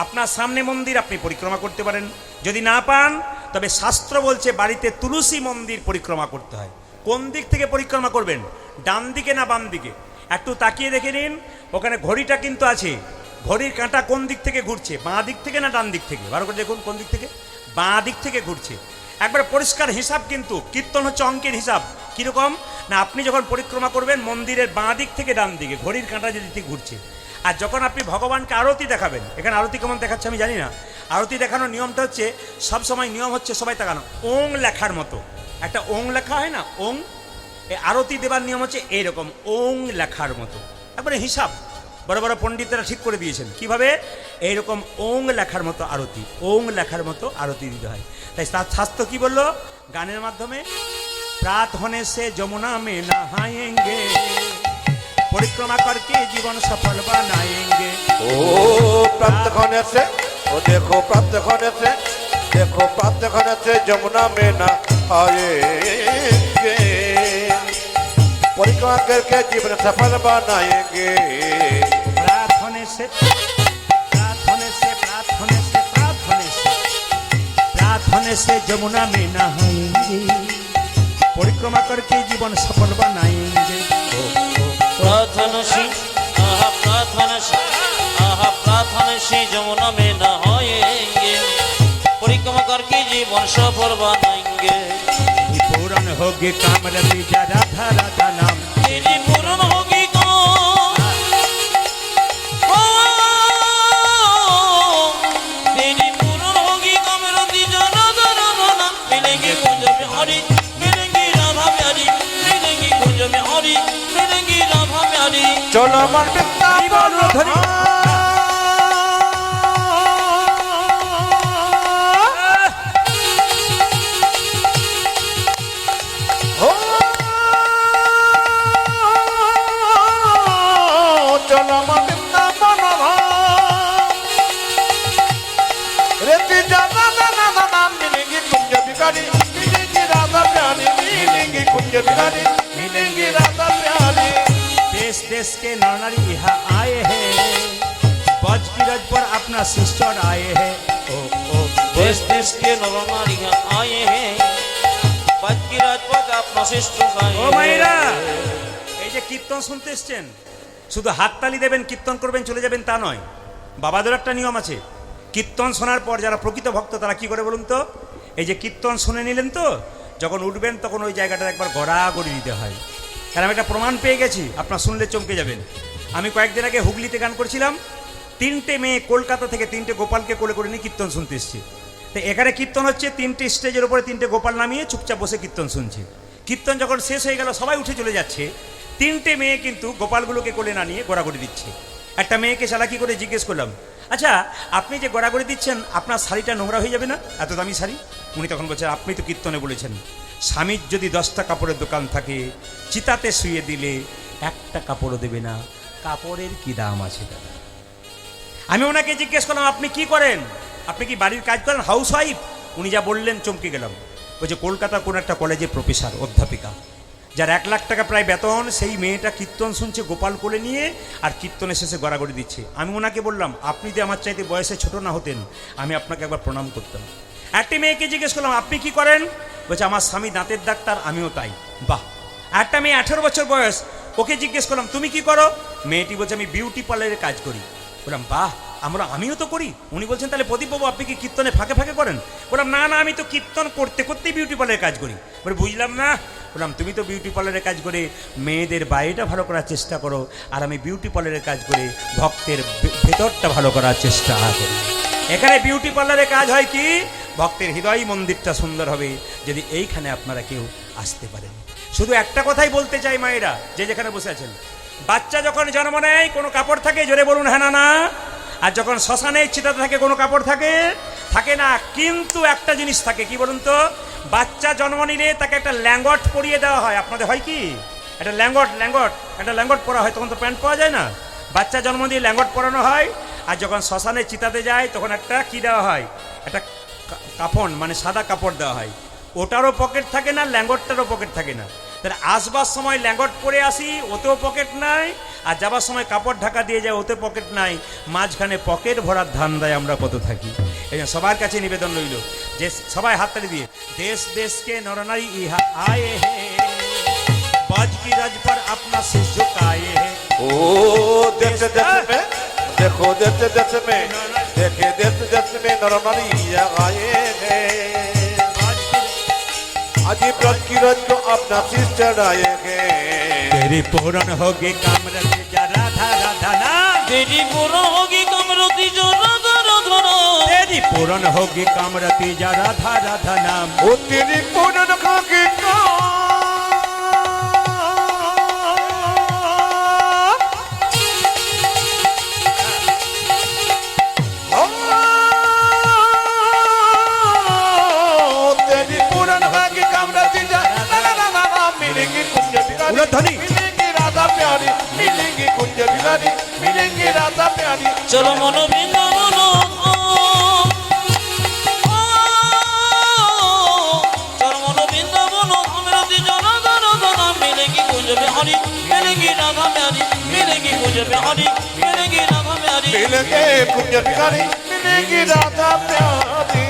আপনার সামনে মন্দির, আপনি পরিক্রমা করতে পারেন। যদি না পান তবে শাস্ত্র বলছে বাড়িতে তুলসী মন্দির পরিক্রমা করতে হয়। কোন দিক থেকে পরিক্রমা করবেন? ডান দিকে না বাম দিকে? একটু তাকিয়ে দেখে নিন, ওখানে ঘড়িটা কিন্তু আছে। ঘড়ির কাঁটা কোন দিক থেকে ঘুরছে? বাঁ দিক থেকে না ডান দিক থেকে? ভালো করে দেখুন কোন দিক থেকে। বাঁ দিক থেকে ঘুরছে। একবার পরিষ্কার হিসাব, কিন্তু কীর্তন হচ্ছে অঙ্কের হিসাব। কীরকম না, আপনি যখন পরিক্রমা করবেন মন্দিরের বাঁ দিক থেকে ডান দিকে ঘড়ির কাঁটা যেদিকে ঘুরছে। আর যখন আপনি ভগবানকে আরতি দেখাবেন, এখানে আরতি কেমন দেখাচ্ছে আমি জানি না, আরতি দেখানোর নিয়মটা হচ্ছে, সব সময় নিয়ম হচ্ছে সবাই তাকানো, ওং লেখার মতো। একটা ওং লেখা হয় না, ওং, এই আরতি দেবার নিয়ম হচ্ছে এইরকম ওং লেখার মতো, একবারে হিসাব বড় বড় পণ্ডিতরা ঠিক করে দিয়েছেন কিভাবে, এইরকম ওং লেখার মতো আরতি, ওং লেখার মতো আরতি দিতে হয়। তাই তার শাস্ত্র কি বললো গানের মাধ্যমে, प्रात होने से जमुना में नहाएंगे, परिक्रमा करके जीवन सफल बनाएंगे। ओ प्राप्त होने से, ओ देखो प्राप्त होने से, देखो प्राप्त होने से जमुना में नहाएंगे, परिक्रमा करके जीवन सफल बनाएंगे। प्रात होने से, प्रात होने से, प्रात होने से, प्रात होने से, प्रात होने से जमुना में नहाएंगे, परिक्रमा करके जीवन सफल बनाएंगे। प्रार्थना से, आहा प्रार्थना से, आहा प्रार्थना से जमुना में नहाएंगे, परिक्रमा करके जीवन सफल बनाएंगे। पूर्ण होगी कामरती जा राधा राधा नाम, तेरी पूर्ण होगी तेरी पूर्ण होगी कामरती जा राधा राधा नाम, मिलेंगे कुंज में हरि, मिलेंगी राधा प्यारी, मिलेंगी कुंज में हरि, मिलेंगी राधा प्यारी। चलो मन वृंदावन धरी हो, चलो मन वृंदावन रेती जाना ना ना ना ना, मिलेंगी कुंज बिगाड़ी, मिलेंगी राधा प्यारी, मिलेंगी कुंज बिगाड़ी, मिलेंगी राधा प्यारी। देश देश के नरनारी यहाँ आए हैं, बज की रज पर अपना सिस्टर आए हैं। ओ ओ देश देश के नरनारियां आए हैं, बज की राजपथ अपना शिष्ट गाए ও মায়েরা, এই যে কীর্তন শুনতে এসছেন, শুধু হাততালি দেবেন কীর্তন করবেন চলে যাবেন তা নয়, বাবাদের একটা নিয়ম আছে। কীর্তন শোনার পর যারা প্রকৃত ভক্ত তারা কি করে বলুন তো, এই যে কীর্তন শুনে নিলেন তো, যখন উঠবেন তখন ওই জায়গাটা একবার গড়াগড়ি দিতে হয়। কারণ আমি একটা প্রমাণ পেয়ে গেছি, আপনার শুনলে চমকে যাবেন। আমি কয়েকদিন আগে হুগলিতে গান করছিলাম, 3টে মেয়ে কলকাতা থেকে 3টে গোপালকে কোলে করে নিয়ে কীর্তন শুনতে এসছে। তো এখানে কীর্তন হচ্ছে, 3টে স্টেজের উপরে 3টে গোপাল নামিয়ে চুপচাপ বসে কীর্তন শুনছে। কীর্তন যখন শেষ হয়ে গেল সবাই উঠে চলে যাচ্ছে, 3টে মেয়ে কিন্তু গোপালগুলোকে কোলে না নিয়ে গড়াগড়ি দিচ্ছে। একটা মেয়েকে চালাকি করে জিজ্ঞেস করলাম, আচ্ছা আপনি যে গড়াগড়ি দিচ্ছেন আপনার শাড়িটা নোংরা হয়ে যাবে না, এত দামি শাড়ি? উনি তখন বলছেন, আপনি তো কীর্তনে বলেছেন স্বামীর যদি 10টা কাপড়ের দোকান থাকে, চিতাতে শুয়ে দিলে একটা কাপড়ও দেবে না, কাপড়ের কি দাম আছে দাদা? আমি ওনাকে জিজ্ঞেস করলাম, আপনি কি করেন, আপনি কি বাড়ির কাজ করেন, হাউস ওয়াইফ? উনি যা বললেন চমকে গেলাম। ওই যে কলকাতার কোন একটা কলেজে প্রফেসর, অধ্যাপিকা, যার 1 লাখ টাকা প্রায় বেতন, সেই মেয়েটা কীর্তন শুনছে গোপাল কোলে নিয়ে, আর কীর্তনের শেষে গড়াগড়ি দিচ্ছে। আমি ওনাকে বললাম, আপনি যে আমার চাইতে বয়সে ছোট না হতেন আমি আপনাকে একবার প্রণাম করতাম। একটি মেয়েকে জিজ্ঞেস করলাম, আপনি কি করেন? বলছে, আমার স্বামী দাঁতের ডাক্তার, আমিও তাই। বাহ। একটা মেয়ে 18 বছর বয়স, ওকে জিজ্ঞেস করলাম, তুমি কি করো? মেয়েটি বলছে, আমি বিউটি পার্লারে কাজ করি। বললাম, বাহ, আমিও তো করি। উনি বলছেন, তাহলে প্রদীপবাবু আপনি কি কীর্তনে ফাঁকে ফাঁকে করেন? বললাম, না না, আমি তো কীর্তন করতে করতেই বিউটি পার্লারে কাজ করি। বলে, বুঝলাম না। বললাম, তুমি তো বিউটি পার্লারে কাজ করে মেয়েদের বাইরেটা ভালো করার চেষ্টা করো, আর আমি বিউটি পার্লারে কাজ করে ভক্তের ভেতরটা ভালো করার চেষ্টা করি। এখানে বিউটি পার্লারে কাজ হয় কি, ভক্তের হৃদয় মন্দিরটা সুন্দর হবে যদি এইখানে আপনারা কেউ আসতে পারেন। শুধু একটা কথাই বলতে চাই মায়েরা, যে যেখানে বসে আছেন, বাচ্চা যখন জন্ম নেয় কোনো কাপড় থাকে? জোরে বলুন হ্যাঁ না না। আর যখন শ্মশানে চিতাতে থাকে কোনো কাপড় থাকে? থাকে না। কিন্তু একটা জিনিস থাকে, কি বলুন তো, বাচ্চা জন্ম নিলে তাকে একটা ল্যাঙ্গট পরিয়ে দেওয়া হয়। আপনাদের হয় কি? একটা ল্যাঙ্গট পরা হয়, তখন তো প্যান্ট পাওয়া যায় না। বাচ্চা জন্ম দিয়ে ল্যাঙ্গট পরানো হয়, আর যখন শ্মশানে চিতাতে যায় তখন একটা কি দেওয়া হয়, একটা কাফন, মানে সাদা কাপড় দেওয়া হয়। ওটারও পকেট থাকে না, ল্যাঙ্গটটারও পকেট থাকে না। তাহলে আসবার সময় ল্যাঙ্গট পরে আসি, ওতেও পকেট নাই, আর যাবার সময় কাপড় ঢাকা দিয়ে যায়, ওতে পকেট নাই। মাঝখানে পকেট ভরার ধান্দায় আমরা কত থাকি। এই জন্য সবার কাছে নিবেদন রইল যে সবাই হাততালি দিয়ে, দেশ দেশকে নরনারী ইহা আয়ে হে, बाज की रज पर अपना सिर झुकाए है। ओ देश देश में देखो, देश देश में देखे, देश देश में नरनारियां आए हैं, आज ब्रज की रज को अपना शीश चढ़ाएंगे। तेरी पूर्ण होगी कामरती जा राधा राधा नाम, तेरी पूर्ण होगी कामरती जो राधा राधा नाम, तेरी पूर्ण होगी कामरती जा राधा राधा नाम। ओ तेरी पूर्ण होगी কি तेरी पूरन भागी कामना तीजा मिलेंगी कुंज बिहारी उलध्वनि। मिलेंगी राधा प्यारी मिलेंगी कुंज बिहारी मिलेंगी राधा प्यारी চলো মন বৃন্দাবন চলো মন বৃন্দাবন ধামের জন ধন ধন মিলেগি কুঞ্জ বিহারি মিলেগি রাধা প্যারি মিলেগি কুঞ্জ বিহারি মিলেগি রাধা প্যারি मिलेंगे कुंज बिहारी मिलेंगी राधा प्यारी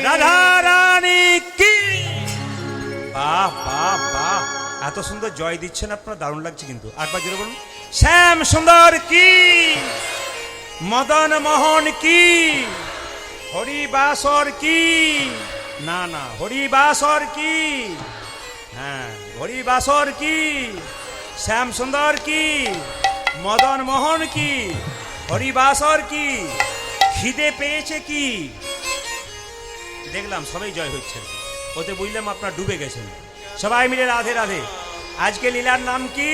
রাধা রানী কি বাহ বাহ বাহ এত সুন্দর জয় দিচ্ছেন আপনার, দারুণ লাগছে কিন্তু। একবার জোরে বলুন, শ্যাম সুন্দর কি, মদন মোহন কি, হরিবাসর কি, না না হরিবাসর কি, হ্যাঁ হরিবাসর কি, শ্যাম সুন্দর কি, মদন মোহন কি, হরিবাসর কি, খিদে পেয়েছে কি। দেখলাম সবাই জয় হচ্ছে, ওতে বুঝলাম আপনার ডুবে গেছেন। সবাই মিলে রাধে রাধে। আজকে লীলার নাম কি?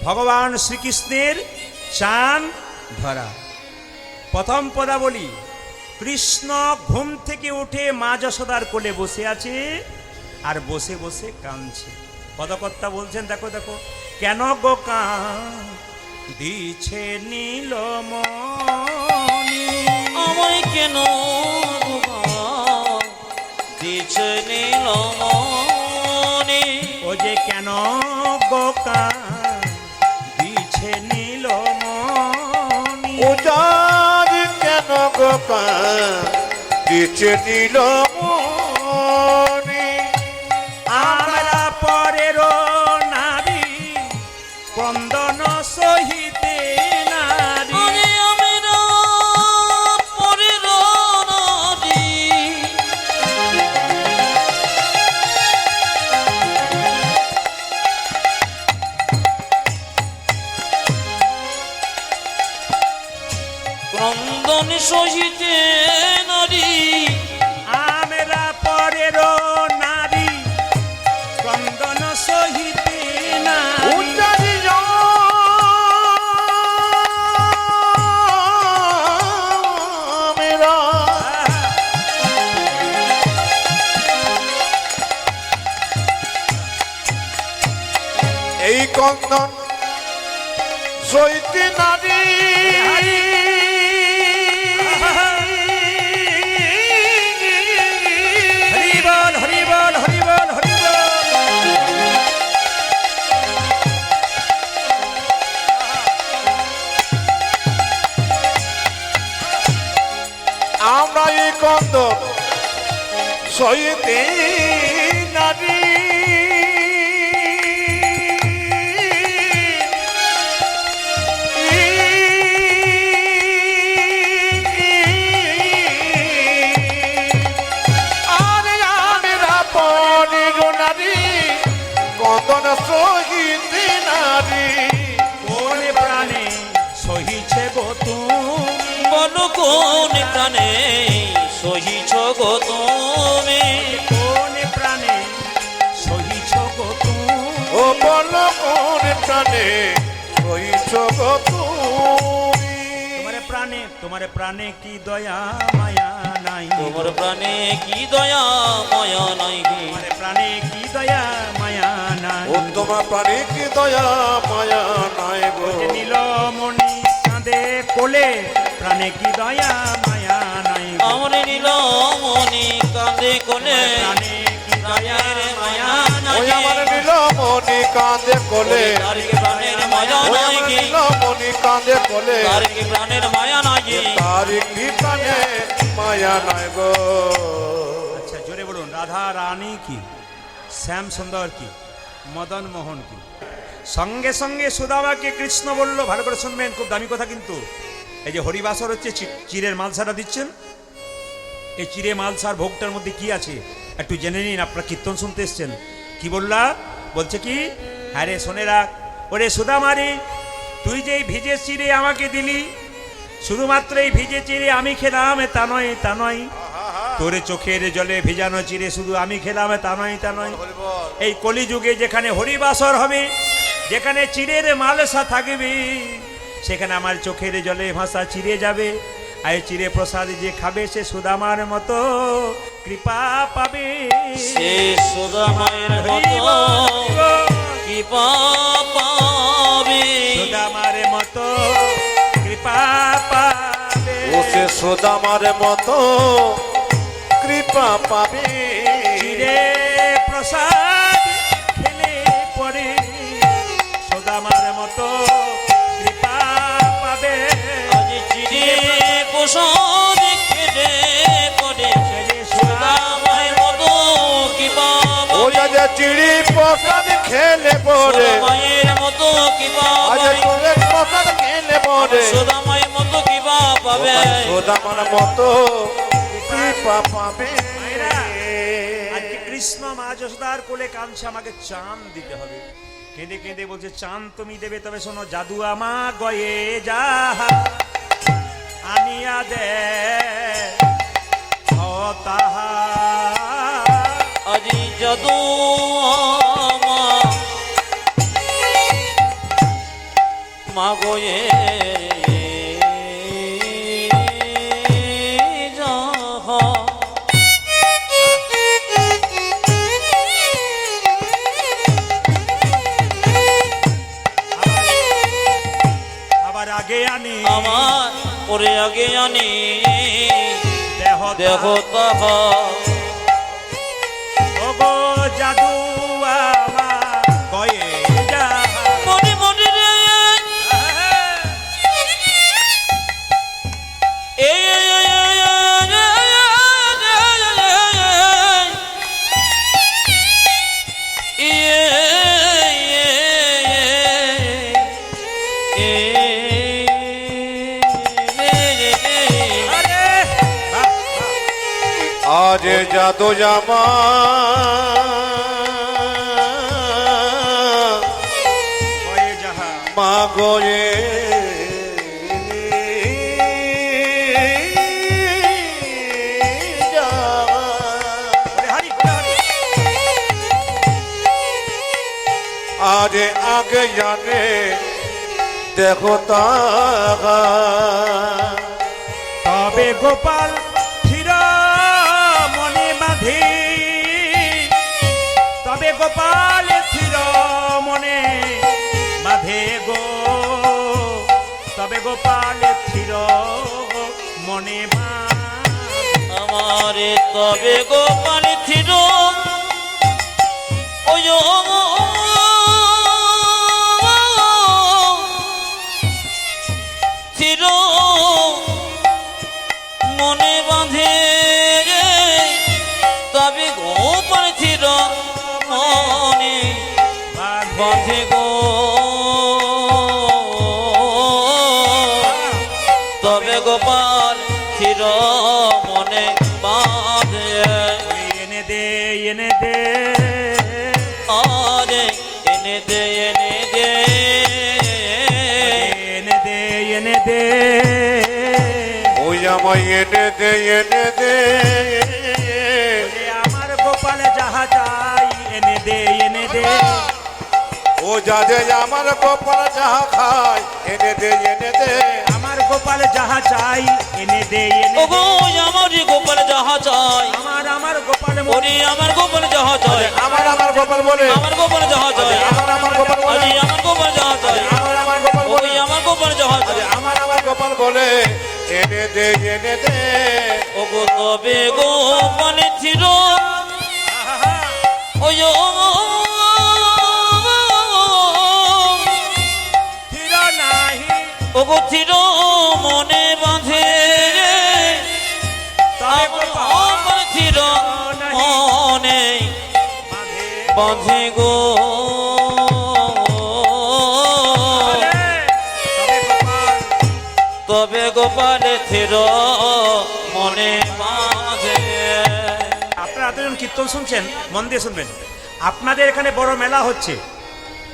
ভগবান শ্রীকৃষ্ণের চান ধরা। প্রথম পদাবলী, কৃষ্ণ ঘুম থেকে উঠে মা যশোদার কোলে বসে আছে আর বসে বসে কাঁদছে। পদকর্তা বলছেন, দেখো দেখো, কেন গো দিছে নীলমণি, আমায় কেন দিছে নীলমণি, ও যে কেন গো দিছে নীলমণি, উজার কেন গোপাল দিচ্ছে নীলমণি আমরা পরের নারী ক্রন্দন সহিতে নারী। আরে আমরা পরের নারী, ক্রন্দন সহিতে নারী, আমরা পরের নারী ক্রন্দন সহিতে নারী। উজারি মেরা এই কন্দন সইতে নারী হরি বল হরি বল হরি বল হরি বল। আমরা এই কন্দন সইতে নারী আরে আমরা পরের নারী কন্দন সহিতে নারী কোন প্রাণে সহিছে গো তুমি, বল কোন প্রাণে সহিছ গো তুমি, কোন প্রাণে সহিছ গো তুমি। ও বল কোন প্রাণে সহিছ গো তুমি তোমার প্রাণে কি দয়া মায়া নাই, তোমার প্রাণে কি দয়া মায়া নাই, তোমার প্রাণে কি দয়া মায়া নাই। ও তোমার প্রাণে কি দয়া মায়া নাই গো যে নীলমণি কাঁদে কোলে, প্রাণে কি দয়া মায়া নাই গো। আমার নীলমণি কাঁদে কোলে, প্রাণে কি দয়া মায়া নাই। ওই আমার নীলমণি কাঁদে কোলে তার কি প্রাণের মায়া ওই নাই আমার কি, নীলমণি কাঁদে কোলে তার কি প্রাণের মায়া নাই কি, তার কি প্রাণে মায়া নাই গো আচ্ছা জোরে বলুন, রাধা রানী কি, শ্যাম সুন্দর কি, মদন মোহন কি। সঙ্গে সঙ্গে সুদামাকে কৃষ্ণ বলল, ভালো করে শুনবেন, খুব দামি কথা কিন্তু। এই যে হরিবাসর হচ্ছে, চিরের মালসাটা দিচ্ছেন, এই চিরে মালসার ভোগটার মধ্যে কি আছে একটু জেনে নিন। আপনারা কীর্তন শুনতে এসছেন, কি বললা, বলছে কি, হ্যাঁ রে শোনে রাখ, ওরে সুদামারি, তুই যে এই ভিজে চিড়ে আমাকে দিলি, শুধুমাত্র এই ভিজে চিড়ে আমি খেলাম তা নয়, তা নয়, তোর চোখের জলে ভিজানো চিড়ে শুধু আমি খেলাম তা নয় তা নয়। এই কলিযুগে যেখানে হরিবাসর হবে, যেখানে চিড়ের মালসা থাকবে, সেখানে আমার চোখের জলে ভাষা চিড়ে যাবে। আর এই চিড়ে প্রসাদ যে খাবে সে সুদামার মতো কৃপা পাবে। সে সুদামায়ের মতো কৃপা পাবে। সুদামার মতো কৃপা পাবে। ও সে সুদামার মতো কৃপা পাবে। চিড়ে প্রসাদ খেলে পরে সুদামার মতো কৃপা পাবে। আজ চিড়ে প্রসাদ খেলে পরে সুদামায়ের মতো কৃপা ও পাবে। যা চিড়ি প্রসাদ খেলে পরে, সুদামায়ের মতো কৃপা আজ পাবে। তোরে প্রসাদ খেলে পরে সুদামায়ের মতো কৃপা পাবে। সুদামার মতো কৃপা পাবে। মায়েরা, আজকে কৃষ্ণ মা যশোদার কোলে কাঁদছে, আমাকে চাঁদ দিতে হবে। কেঁদে কেঁদে বলছে চাঁদ তুমি দেবে, তবে শোনো জাদু আমা গয়ে যা আনিয়া দে ও তাহা। আজি জাদু মাগোয়ে যাহা। আবার আগে আনি আমার পরে আগে আনি দেহ দেহ তাহা। ওগো জাদু আমা গয়ে যা। মনে মনে রে আজ জাদু জামা গয়ে যাহা মাগোয়ে বলে হারি বলে হারি। আজ আগে জানে দেখো তাহা। তবে গোপাল চির মনে বাঁধে, তবে গোপাল চির মনে বাঁধে গো, তবে গোপাল চির মনে বাঁধে। আমারে তবে গোপাল থির ওই থির মনে বাঁধে রে। তবে গোপাল থির মনে বাঁধে গো। তবে গোপাল থির মনে বাঁধে। এনে দে এনে দে আরে এনে দে এনে দে। এনে দে এনে দে। ওই আমায় এনে দে এনে দে। ওরে আমার গোপাল যাহা চাই এনে দে এনে দে। ও যা যে আমার গোপাল যাহা খায় এনে দে এনে দে। আমার গোপাল যাহা চাই এনে দে এনে ও দে। গো আমার গোপাল যাহা চাই। আমার গোপাল ওরে আমার গোপাল যাহা চাই। আমার গোপাল বলে আমার গোপাল যাহা চাই। আমার গোপাল বলে আরে আমার গোপাল যাহা চাই। আমার গোপাল বলে ওই আমার গোপাল যাহা চাই। আমার গোপাল বলে এনে দে এনে দে। ও গো তবে গোপাল থির ওই থির নাহি ও গো থির মনে বাঁধে রে। তবে গোপাল থির মনে বাঁধে। বাঁধে গো। তবে গোপাল তবে গোপাল থির মনে বাঁধে। আপনারা এতজন কীর্তন শুনছেন, মন দিয়ে শুনবেন। আপনাদের এখানে বড় মেলা হচ্ছে,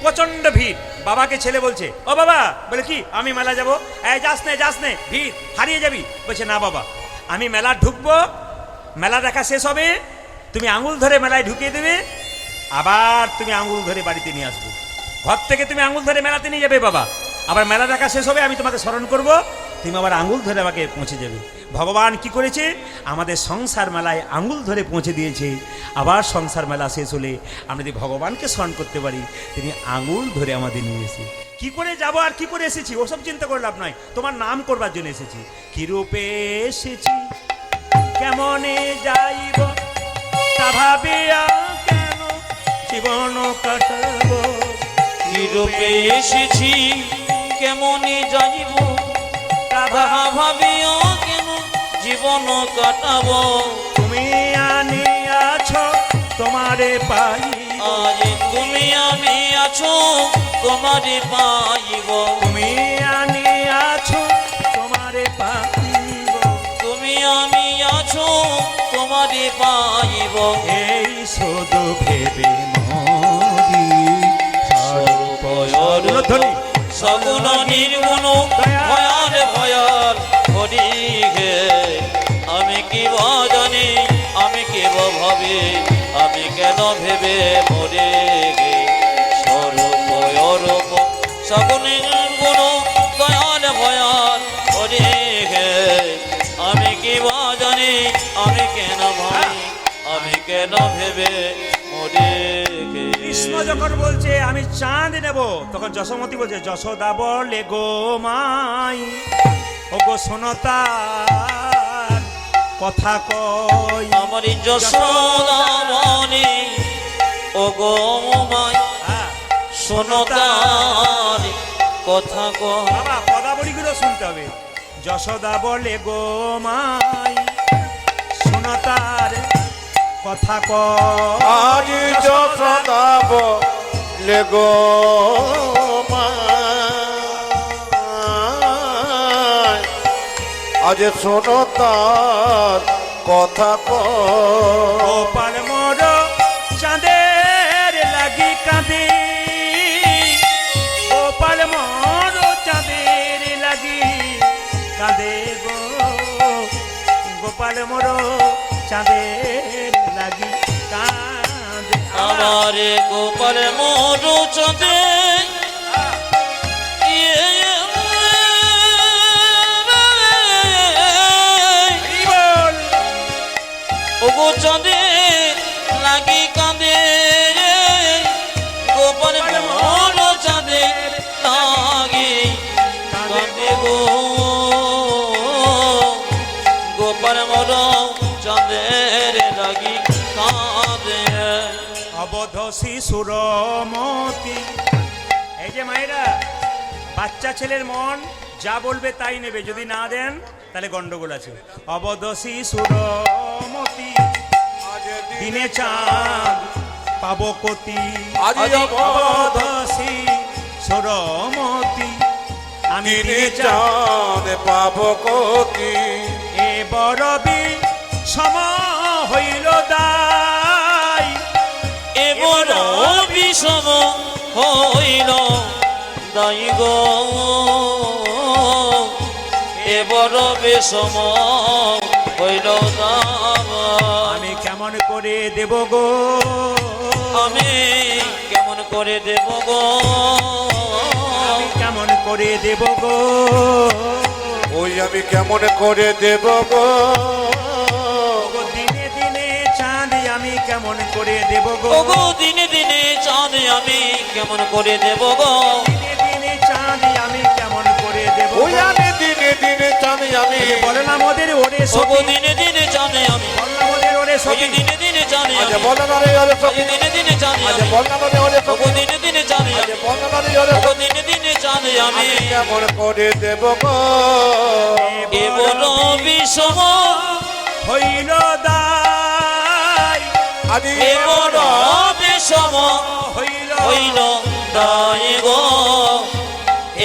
প্রচন্ড ভিড়। বাবাকে ছেলে বলছে, ও বাবা, বলে কি আমি মেলা যাব? এই যাস নে ভিড় হারিয়ে যাবি। বলছে না বাবা, আমি মেলা ঢুকবো, মেলা দেখা শেষ হবে, তুমি আঙুল ধরে মেলায় ঢুকিয়ে দেবে, আবার তুমি আঙুল ধরে বাড়িতে নিয়ে আসবে। ঘর থেকে তুমি আঙুল ধরে মেলাতে নিয়ে যাবে বাবা, আবার মেলা দেখা শেষ হবে, আমি তোমাকে স্মরণ করব, তুমি আবার আঙুল ধরে আমাকে পৌঁছে যাবে। ভগবান কি করেছে? আমাদের সংসার মেলায় আঙুল ধরে পৌঁছে দিয়েছে। আবার সংসার মেলা শেষ হলে আমরা যদি ভগবানকে স্মরণ করতে পারি, তিনি আঙুল ধরে আমাদের নিয়ে এসে কি করে যাব আর কি করে এসেছি ওসব চিন্তা করে লাভ নয়, তোমার নাম করবার জন্য এসেছি। কি রূপে এসেছি, কেমনে যাইব, তা ভাবিয়া কেন জীবন কাটাবো। কি রূপে এসেছি, কেমনে যাইব, তাহা ভাবিও কেন জীবন কাটাবো। তুমি আনিয়াছ তোমারে পাই, আজ তুমি আমি আছো তোমারে পাইব। তুমি আনিয়াছ তোমারে পাইব, তুমি আমি আছো তোমারে পাইব। এই শুধু ভেবে মরি সর্বয়র সগুণ নির্গুণ ভয়াল ভয়াল হরি হে। আমি কি বা জানি, আমি কি বা ভাবি, আমি কেন ভেবে মরে গে। সর্বয়র সগুণ নির্গুণ দয়াল ভয়াল হরি হে। আমি কি বা জানি, আমি কেন ভাবি, আমি কেন ভেবে মরে গে। কৃষ্ণ যখন বলছে আমি চাঁদ নেব, তখন যশোমতী বলছে যশোদা বলে গো মাই, ও গো সোনতার কথা কই। আমার যশোদা মনে ও গো মাই, হ্যাঁ, শোনো তার কথা কয়। বাবা পদাবলীগুলো শুনতে হবে। যশোদা বলে গো মাই, সোনতার কথা কই। আজ যশোদা বলে গো মাই, আজ শোনো তার কথা কয়। গোপাল মোর চাঁদের লাগি কাঁদে, গোপাল মোর চাঁদের লাগি কাঁদে গো, গোপাল মোর চাঁদের লাগি কাঁদে। আমার গোপাল মোর চাঁদে কি বল? ও গো চাঁদে লাগি কাঁদে, গোপাল মোর চাঁদে লাগি কাঁদে গো। গোপাল মোর চাঁদের লাগি কাঁদে। অবধ শিশুর মতি, এই যে মায়েরা, বাচ্চা ছেলের মন যা বলবে তাই নেবে, যদি না দেন তাহলে গন্ডগোল আছে। অবধ শিশুর মতি, দিনে চাঁদ পাবো কতি। আজ অবধ শিশুর মতি, আমি দিনে দিনে চাঁদ চাঁদ পাবো কতি। এ বরবি সম হইল দায়, এবার বিষম হইল দাই গো। এবার বিষম হইল দাম। আমি কেমন করে দেব গো, আমি কেমন করে দেব গো। আমি কেমন করে দেব গো, ওই আমি কেমন করে দেব গো। ওগো দিনে দিনে চাঁদ আমি কেমন করে দেব গো, ও গো দিনে দিনে চাঁদ আমি কেমন করে দেব গো। দিনে দিনে চাঁদ আমি কেমন করে দেব ওই গো। আমি দিনে দিনে চাঁদ আমি। বলে না মোদের ওরে ও গো সখী, দিনে দিনে চাঁদ আমি। বল না মোদের ওরে ওই সখী, দিনে দিনে চাঁদ আজ আমি। বল না রে ওরে ওই সখী। দিনে দিনে চাঁদ আজ আমি। বল না রে ওরে ও গো সখী। দিনে দিনে চাঁদ আজ আমি। বল না রে ওরে ও গো সখী। দিনে দিনে চাঁদ আমি। আমি কেমন করে দেব গো। এ বড় বিষম হইল দায়, আজ এ বড় বিষম হইল হইল দায় গো।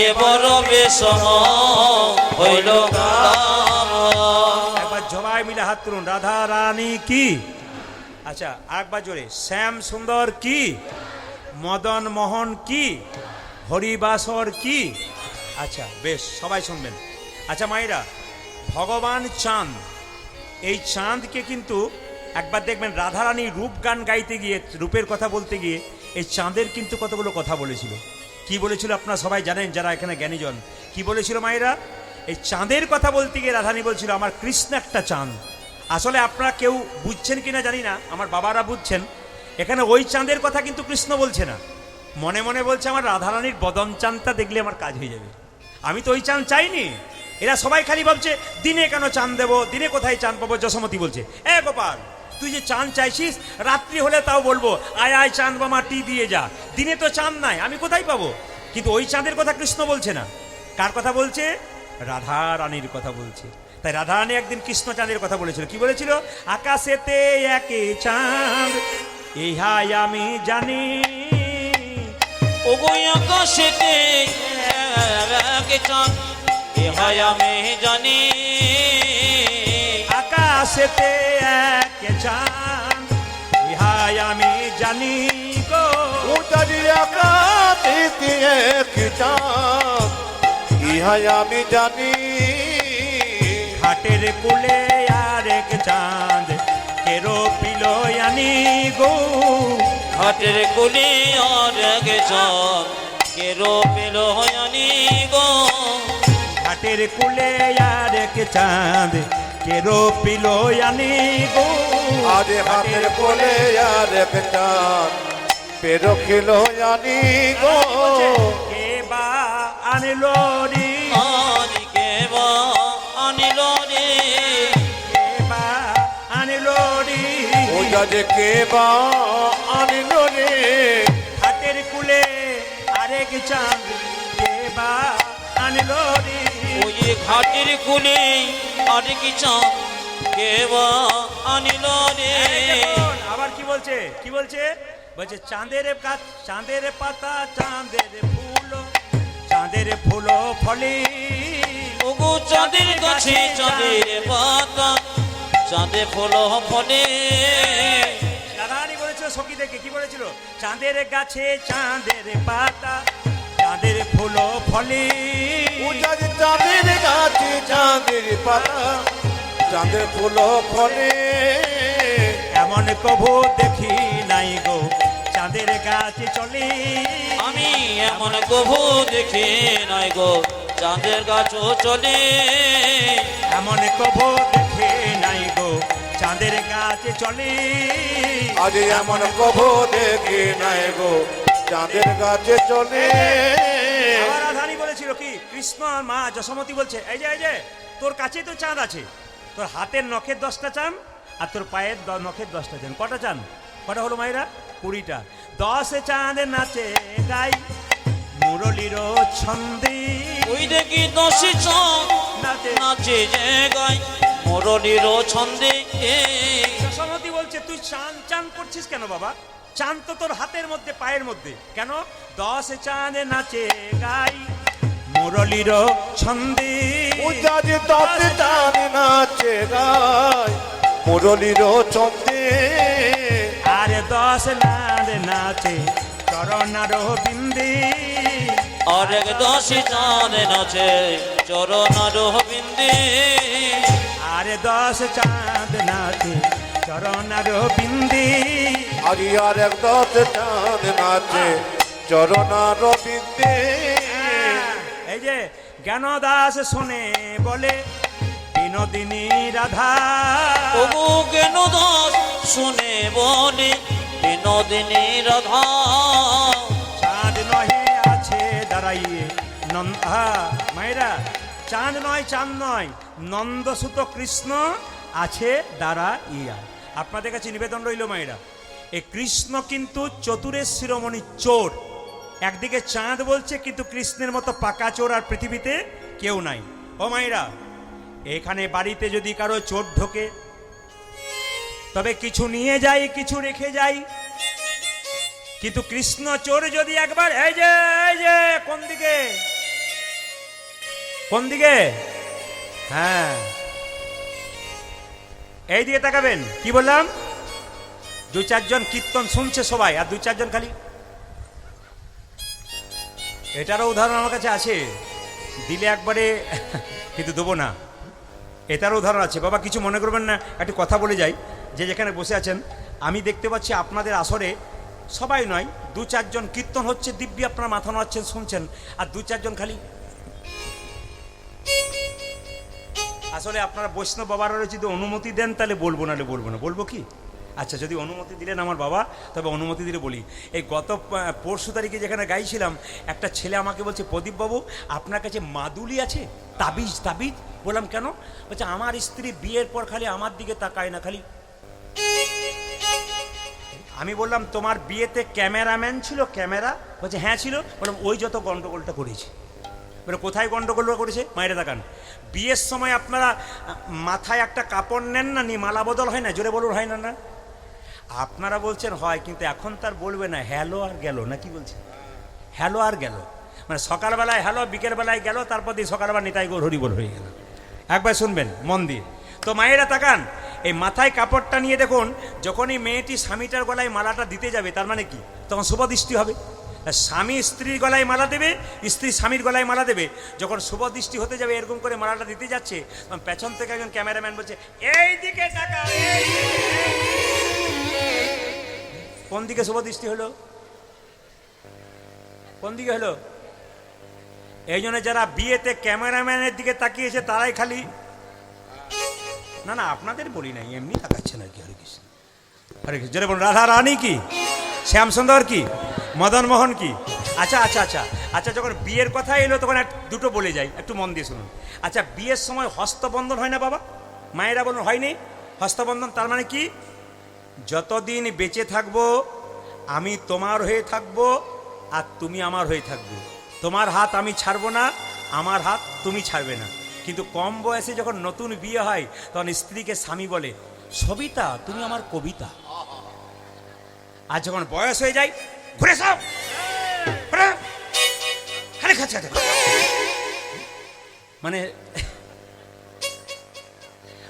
এ বড় বিষম হইল দাম। একবার সবাই মিলে হাত তুলুন। রাধা রানী কি, আচ্ছা একবার জোরে, শ্যাম সুন্দর কি, মদন মোহন কি, হরিবাসর কি। আচ্ছা বেশ, সবাই শুনবেন। আচ্ছা মায়েরা, ভগবান চাঁদ এই চাঁদকে কিন্তু একবার দেখবেন রাধারানী রূপ গান গাইতে গিয়ে, রূপের কথা বলতে গিয়ে এই চাঁদের কিন্তু কতগুলো কথা বলেছিল। কি বলেছিল আপনারা সবাই জানেন, যারা এখানে জ্ঞানীজন। কি বলেছিল মায়েরা? এই চাঁদের কথা বলতে গিয়ে রাধারানী বলছিল আমার কৃষ্ণ একটা চাঁদ। আসলে আপনারা কেউ বুঝছেন কিনা জানি না, আমার বাবারা বুঝছেন। এখানে ওই চাঁদের কথা কিন্তু কৃষ্ণ বলছে না, মনে মনে বলছে আমার রাধারানীর বদন চাঁদটা দেখলে আমার কাজ হয়ে যাবে। আমি তো ওই চাঁদ চাইনি। এরা সবাই খালি ভাবছে দিনে কেন চাঁদ দেবো, দিনে কোথায় চাঁদ পাবো। যশোমতী বলছে এ গোপাল, তুই যে চাঁদ চাইছিস রাত্রি হলে তাও বলবো আয় আয় চাঁদ বাবা টি দিয়ে যা, দিনে তো চাঁদ নাই, আমি কোথায় পাবো। কিন্তু ওই চাঁদের কথা কৃষ্ণ বলছে না। কার কথা বলছে? রাধা রানীর কথা বলছে। তাই রাধা রানী একদিন কৃষ্ণ চাঁদের কথা বলেছিল। কি বলেছিল? আকাশেতে একে চাঁদ ইহাই আমি জানি, ওগো আকাশেতে এক চাঁদ ইহাই আমি জানি, আকাশেতে এক চাঁদ ইহাই আমি জানি গো। উতারি আকাশেতে এক চাঁদ ইহাই আমি জানি, ঘাটের কুলে আর এক চাঁদ কেরো পিলো আনি গো। ঘাটের কুলি আর এক চাঁদ কেরো পেল হয়ানি গো। ঘাটের কুলে আর এক চাঁদ কেরো পিলো আনি গো। আরে হাতের কোলে আর এক চাঁদ পেরো খেলো জানি গো। কে বা আনলো রে, আনি কে বা আনিল রে, কে বা আনলো রে। ওজাজে কে বা আনিল রে, ঘাটের কুলে আরেক চাঁদ কে বা আনলো রে। ওই ঘাটের কুলি আর কি চাঁদ কে বা আনিল রে। দেখুন, আবার কি বলছে? কি বলছে? বলছে চাঁদের গাছ, চাঁদের পাতা, চাঁদের ফুল, চাঁদের ফুল ফলে। ওগো চাঁদের গাছে চাঁদের পাতা, চাঁদে ফুল ফলে। রাধারানী বলেছিল সখীদেরকে, কি বলেছিল? চাঁদের গাছে চাঁদের পাতা, চাঁদের ফুল ফলে। ওজাজে চাঁদের গাছে চাঁদের পাতা, চাঁদের ফুল ফলে। এমন কভু দেখি নাই গো চাঁদের গাছে চলে। আমি এমন কভু দেখি নাই গো চাঁদের গাছও চলে। এমন কভু দেখে নাই গো চাঁদের গাছে চলে। আজ এমন কভু দেখি নাই গো চাঁদের গাছে চলে। আবার রাধারানী বলেছিল কি? কৃষ্ণ আর মা যশোমতী বলছে এই যে তোর কাছে তো চাঁদ আছে, তোর হাতের নখের 10টা চাঁদ আর তোর পায়ের নখের 10টা চাঁদ। কটা চাঁদ? কটা হলো মায়েরা? 20টা। 10 চাঁদ নাচে গাই মুরলির ছন্দে। ওই দেখি 10 চাঁদ নাচে নাচে যে গাই মুরলির ছন্দে। যশোমতী বলছে তুই চাঁদ চাঁদ করছিস কেন বাবা? চাঁদ তো তোর হাতের মধ্যে, পায়ের মধ্যে। কেন? 10 চাঁদ নাচে গাই মুরলির ছন্দে। ওজাজে 10 চাঁদ নাচে গায় মুরলির ছন্দে। আরে 10 চাঁদ নাচে চরণার বিন্দে। আর এক 10 চাঁদ নাচে চরণার বিন্দে। আরে 10 চাঁদ নাচে চরণার বিন্দে। আরে আর এক 10 চাঁদ নাচে চরণার বিন্দে। এই যে জ্ঞানদাস শোনে বলে বিনোদিনী রাধা। ওগো কেন দাস শুনে বলে বিনোদিনী রাধা। চাঁদ নহে আছে দাঁড়াইয়ে নন্দা। মায়েরা, চাঁদ নয়, চাঁদ নয়, নন্দসুত কৃষ্ণ আছে দাঁড়া ইয়া। আপনাদের কাছে নিবেদন রইল মায়েরা, এই কৃষ্ণ কিন্তু চতুরের শিরোমণি চোর। একদিকে চাঁদ বলছে কিন্তু কৃষ্ণের মতো পাকা চোর আর পৃথিবীতে কেউ নাই। ও মায়েরা, এখানে বাড়িতে যদি কারো চোর ঢোকে তবে কিছু নিয়ে যাই, কিছু রেখে যাই। কিন্তু কৃষ্ণ চোর যদি একবার এই যে কোন দিকে, কোন দিকে? হ্যাঁ, এই দিকে তাকাবেন। কি বললাম? 2-4 জন কীর্তন শুনছে সবাই, আর 2-4 জন খালি। এটারও উদাহরণ আমার কাছে আছে, দিলে একবারে কিন্তু দেবো না। এটার উদাহরণ আছে বাবা, কিছু মনে করবেন না, একটু কথা বলে যাই। যে যেখানে বসে আছেন আমি দেখতে পাচ্ছি আপনাদের আসরে সবাই নয়, 2-4 জন কীর্তন হচ্ছে, দিব্যি আপনারা মাথা নাড়ছেন শুনছেন, আর 2-4 জন খালি। আসলে আপনারা বৈষ্ণব বাবারা যদি অনুমতি দেন তাহলে বলবো, নাহলে বলবো না। বলবো কি? আচ্ছা, যদি অনুমতি দিলেন আমার বাবা, তবে অনুমতি দিলে বলি। এই গত পরশু তারিখে যেখানে গাইছিলাম, একটা ছেলে আমাকে বলছে, প্রদীপবাবু আপনার কাছে মাদুলি আছে, তাবিজ তাবিজ? বললাম কেন? বলছে আমার স্ত্রী বিয়ের পর খালি আমার দিকে তাকায় না, খালি। আমি বললাম তোমার বিয়েতে ক্যামেরাম্যান ছিল? ক্যামেরা? বলছে হ্যাঁ ছিল। বললাম ওই যত গন্ডগোলটা করেছে। বলে কোথায় গন্ডগোল করেছে? মায়েরা তাকান। বিয়ের সময় আপনারা মাথায় একটা কাপড় নেন না, নি মালা বদল হয় না? জোরে বলুন হয় না? না আপনারা বলছেন হয়, কিন্তু এখন তার বলবে না হ্যালো আর গেল, না কি বলছে? হ্যালো আর গেল, মানে সকালবেলায় হ্যালো, বিকেলবেলায় গেল, তারপর দিয়ে সকালবেলা নিতাই গৌর হরি বল হয়ে গেল। একবার শুনবেন মন দিয়ে। তো মায়েরা তাকান, এই মাথায় কাপড়টা নিয়ে দেখুন, যখনই মেয়েটি স্বামীটার গলায় মালাটা দিতে যাবে, তার মানে কি? তখন শুভ দৃষ্টি হবে। স্বামী স্ত্রীর গলায় মালা দেবে, স্ত্রী স্বামীর গলায় মালা দেবে। যখন শুভ দৃষ্টি হতে যাবে, এরকম করে মালাটা দিতে যাচ্ছে, তখন পেছন থেকে একজন ক্যামেরাম্যান বলছে এই দিকে তাকা। কোন দিকে শুভ দৃষ্টি হলো? কোন দিকে হলো? এই জন্য যারা বিয়েতে ক্যামেরাম্যানের দিকে তাকিয়েছে তারাই খালি, না না আপনাদের বলি নাই, এমনি তাকাচ্ছেন আর কি। হরে কৃষ্ণ, হরে কৃষ্ণ। জোরে বলুন রাধা রানী কি, শ্যামসুন্দর কি, মদন মোহন কি। আচ্ছা আচ্ছা আচ্ছা আচ্ছা, যখন বিয়ের কথা এলো তখন দুটো বলে যাই, একটু মন দিয়ে শুনুন। আচ্ছা, বিয়ের সময় হস্তবন্ধন হয় না বাবা? মায়েরা বলুন হয়নি? হস্তবন্ধন তার মানে কি? যতদিন বেঁচে থাকবো আমি তোমার হয়ে থাকবো, আর তুমি আমার হয়ে থাকবে। তোমার হাত আমি ছাড়বো না, আমার হাত তুমি ছাড়বে না। কিন্তু কম বয়সে যখন নতুন বিয়ে হয়, তখন স্ত্রীকে স্বামী বলে সবিতা তুমি আমার কবিতা। আর যখন বয়স হয়ে যায়, ঘুরে সব মানে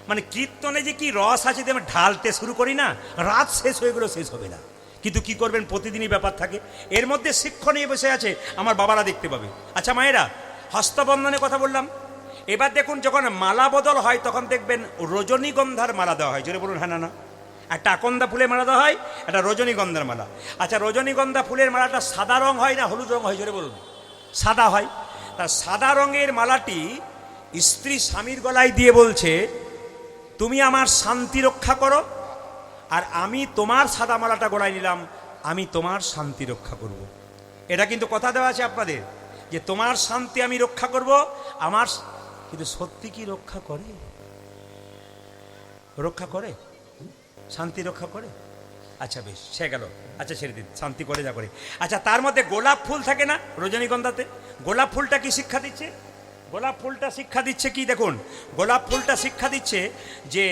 মানে কীর্তনে যে কি রস আছে, আমি ঢালতে শুরু করি না, রাত শেষ হয়ে গেলেও শেষ হবে না। কিন্তু কি করবেন, প্রতিদিনই ব্যাপার থাকে। এর মধ্যে শিক্ষণ নিয়ে বসে আছে, আমার বাবারা দেখতে পাবে। আচ্ছা মায়েরা, হস্তবন্ধনের কথা বললাম। এবার দেখুন, যখন মালা বদল হয় তখন দেখবেন রজনীগন্ধার মালা দেওয়া হয়। জোরে বলুন হ্যাঁ না? না, একটা আকন্দা ফুলের মালা দেওয়া হয়, একটা রজনীগন্ধার মালা। আচ্ছা, রজনীগন্ধা ফুলের মালাটা সাদা রং হয় না হলুদ রং হয়? জোরে বলুন। সাদা হয়। তা সাদা রঙের মালাটি স্ত্রী স্বামীর গলায় দিয়ে বলছে তুমি আমার শান্তি রক্ষা করো, আর আমি তোমার সাদা মালাটা গলায় নিলাম, আমি তোমার শান্তি রক্ষা করব। এটা কিন্তু কথা দেওয়া আছে আপনাদের, যে তোমার শান্তি আমি রক্ষা করব, আমার। কিন্তু সত্যি কি রক্ষা করে? রক্ষা করে? শান্তি রক্ষা করে? আচ্ছা বেশ, সে গেল। আচ্ছা ছেড়ে দিন, শান্তি করে যা করে। আচ্ছা, তার মধ্যে গোলাপ ফুল থাকে না রজনীগন্ধাতে? গোলাপ ফুলটা কি শিক্ষা দিচ্ছে? গোলাপ ফুলটা শিক্ষা দিচ্ছে কি দেখুন, গোলাপ ফুলটা শিক্ষা দিচ্ছে যে